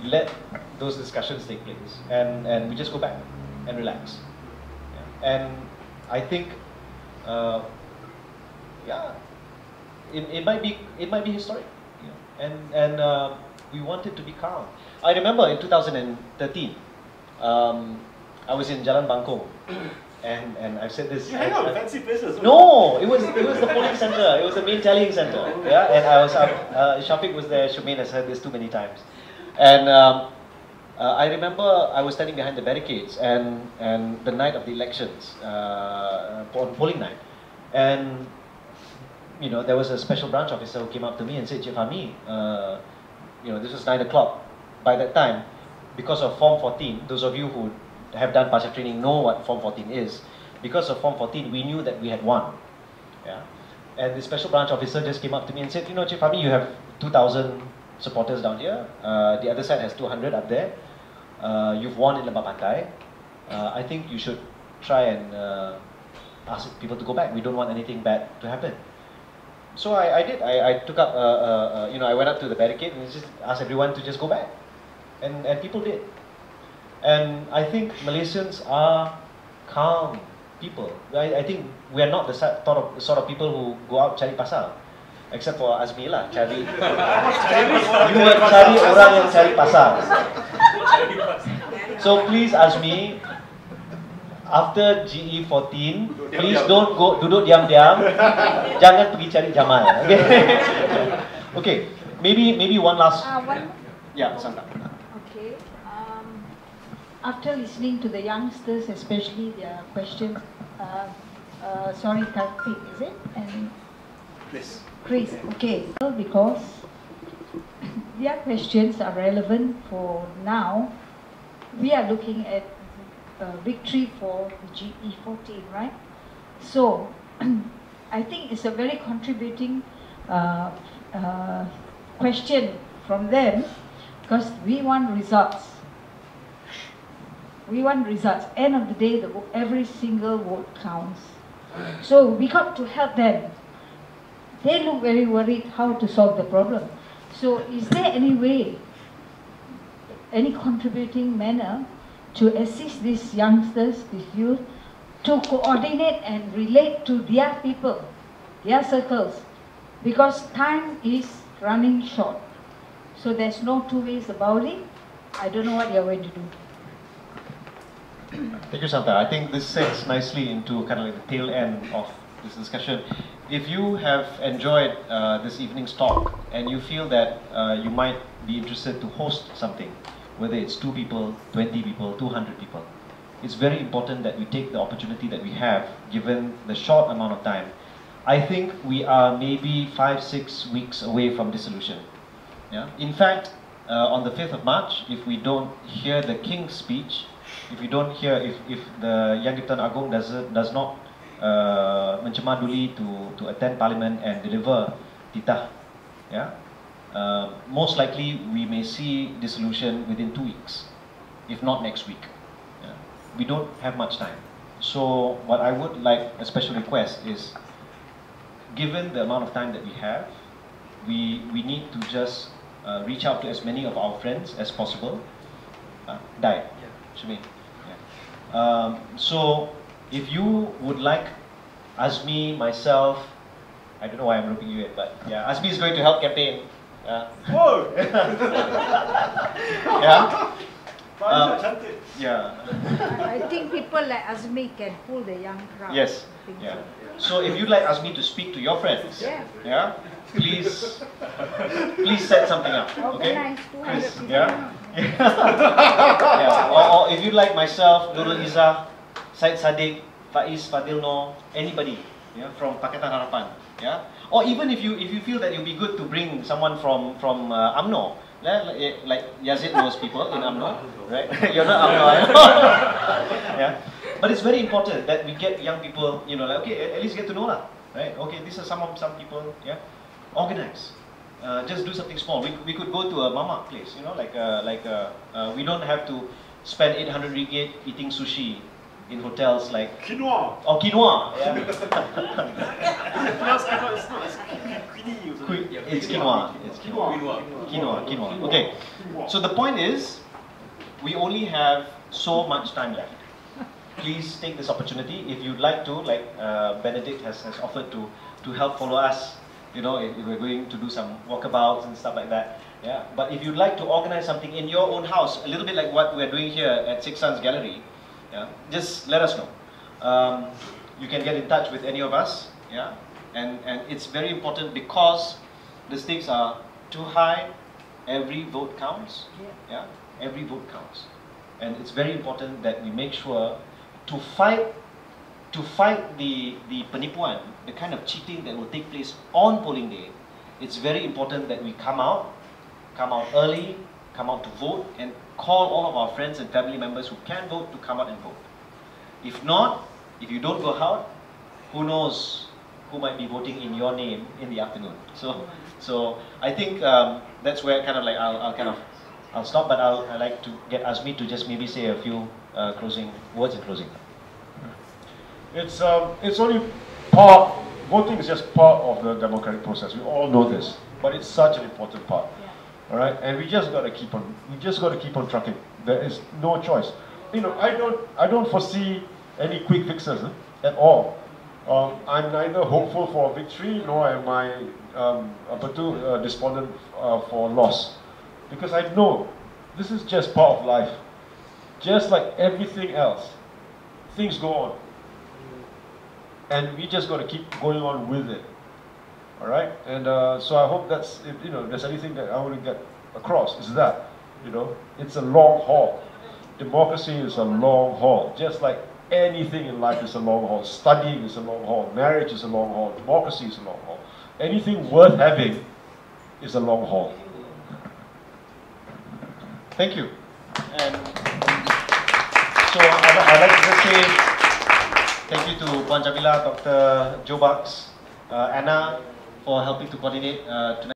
let those discussions take place. And we just go back and relax. And I think, it might be historic, and we want it to be calm. I remember in 2013, I was in Jalan Bangkok, and I've said this. You hang out in fancy places. No, it was the polling center. It was the main tallying center. And I was Shafiq was there. Shumain has heard this too many times, and I remember I was standing behind the barricades, and the night of the elections, on polling night, and there was a special branch officer who came up to me and said, "Cik Fahmi, this was 9 o'clock. By that time, because of Form 14, those of you who have done partial training know what Form 14 is. Because of Form 14, we knew that we had won." And the special branch officer just came up to me and said, "Cik Fahmi, you have 2,000 supporters down here. The other side has 200 up there. You've won in Lembah Pantai. I think you should try and ask people to go back. We don't want anything bad to happen." So I did. I took up, I went up to the barricade and just asked everyone to just go back. And people did. And I think Malaysians are calm people. I think we are not the sort of people who go out cari pasal. Except for Azmi lah, cari. You will cari orang yang cari pasal. So please Azmi, after GE14, please don't go duduk diam-diam. Jangan pergi cari Jamal. Okay. Okay. Maybe one last. Yeah, Santa. Okay. After listening to the youngsters, especially their questions, sorry, Karthik, is it? And Chris. Okay. Because their questions are relevant for now. We are looking at victory for the GE14, right? So, I think it's a very contributing question from them, because we want results. We want results. End of the day, every single vote counts. So we got to help them. They look very worried how to solve the problem. So is there any way, any contributing manner to assist these youngsters, these youth, to coordinate and relate to their people, their circles? Because time is running short. So there's no two ways about it. I don't know what you're going to do. Thank you, Santa. I think this segues nicely into kind of like the tail end of this discussion. If you have enjoyed this evening's talk and you feel that you might be interested to host something, whether it's 2 people, 20 people, 200 people. It's very important that we take the opportunity that we have, given the short amount of time. I think we are maybe 5-6 weeks away from dissolution. Yeah? In fact, on the 5th of March, if we don't hear the King's speech, if we don't hear, if the Yang di-Pertuan Agong does not mencemaduli to attend Parliament and deliver titah, yeah, most likely we may see dissolution within 2 weeks, if not next week. Yeah. We don't have much time. So what I would like a special request is, given the amount of time that we have, we need to just reach out to as many of our friends as possible. Yeah. So if you would like Azmi, myself, I don't know why I'm looking you at, but yeah, Azmi is going to help campaign. Oh! Yeah. I think people like Azmi can pull the young crowd. Yes. Yeah. So if you'd like Azmi to speak to your friends, yeah, please set something up. Okay. Organize 200 people. Yeah. Yeah. Or if you'd like myself, Nurul Izzah, Syed Sadiq, Faiz, Fadil Noor, anybody, yeah, from Pakatan Harapan, yeah. Or even if you feel that it would be good to bring someone from UMNO, like Yazid knows people in UMNO, right? You're not UMNO, I know. Yeah. But it's very important that we get young people, you know, like, okay, at least get to know lah, right? Okay, these are some people, yeah. Organize. Just do something small. We could go to a mama place, you know, we don't have to spend 800 ringgit eating sushi in hotels like quinoa. Oh, quinoa. Yeah. It's quinoa. It's quinoa. Quinoa. Okay. So the point is, we only have so much time left. Please take this opportunity. If you'd like to, like Benedict has offered to help follow us, you know, if we're going to do some walkabouts and stuff like that. Yeah. But if you'd like to organize something in your own house, a little bit like what we're doing here at Six Suns Gallery, yeah, just let us know. You can get in touch with any of us. Yeah. And it's very important because the stakes are too high. Every vote counts. Yeah. Every vote counts. And it's very important that we make sure to fight the penipuan, the kind of cheating that will take place on polling day. It's very important that we come out early, come out to vote, and call all of our friends and family members who can vote to come out and vote. If not, if you don't go out, who knows who might be voting in your name in the afternoon. So I think that's where kind of like I'll stop, but I'd like to get Azmi to just maybe say a few closing words in closing. It's only part. Voting is just part of the democratic process. We all know this, but it's such an important part. All right, and we just got to keep on trucking. There is no choice. You know, I don't foresee any quick fixes at all. I'm neither hopeful for victory nor am I despondent for loss, because I know this is just part of life. Just like everything else, things go on, and we just got to keep going on with it. All right, and so I hope that's, if you know, there's anything that I want to get across, is that, you know, it's a long haul. Democracy is a long haul, just like anything in life is a long haul. Studying is a long haul. Marriage is a long haul. Democracy is a long haul. Anything worth having is a long haul. Thank you. And so I'd like to just say thank you to Puan Jamila, Dr. Joe Bucks, Anna, for helping to coordinate tonight.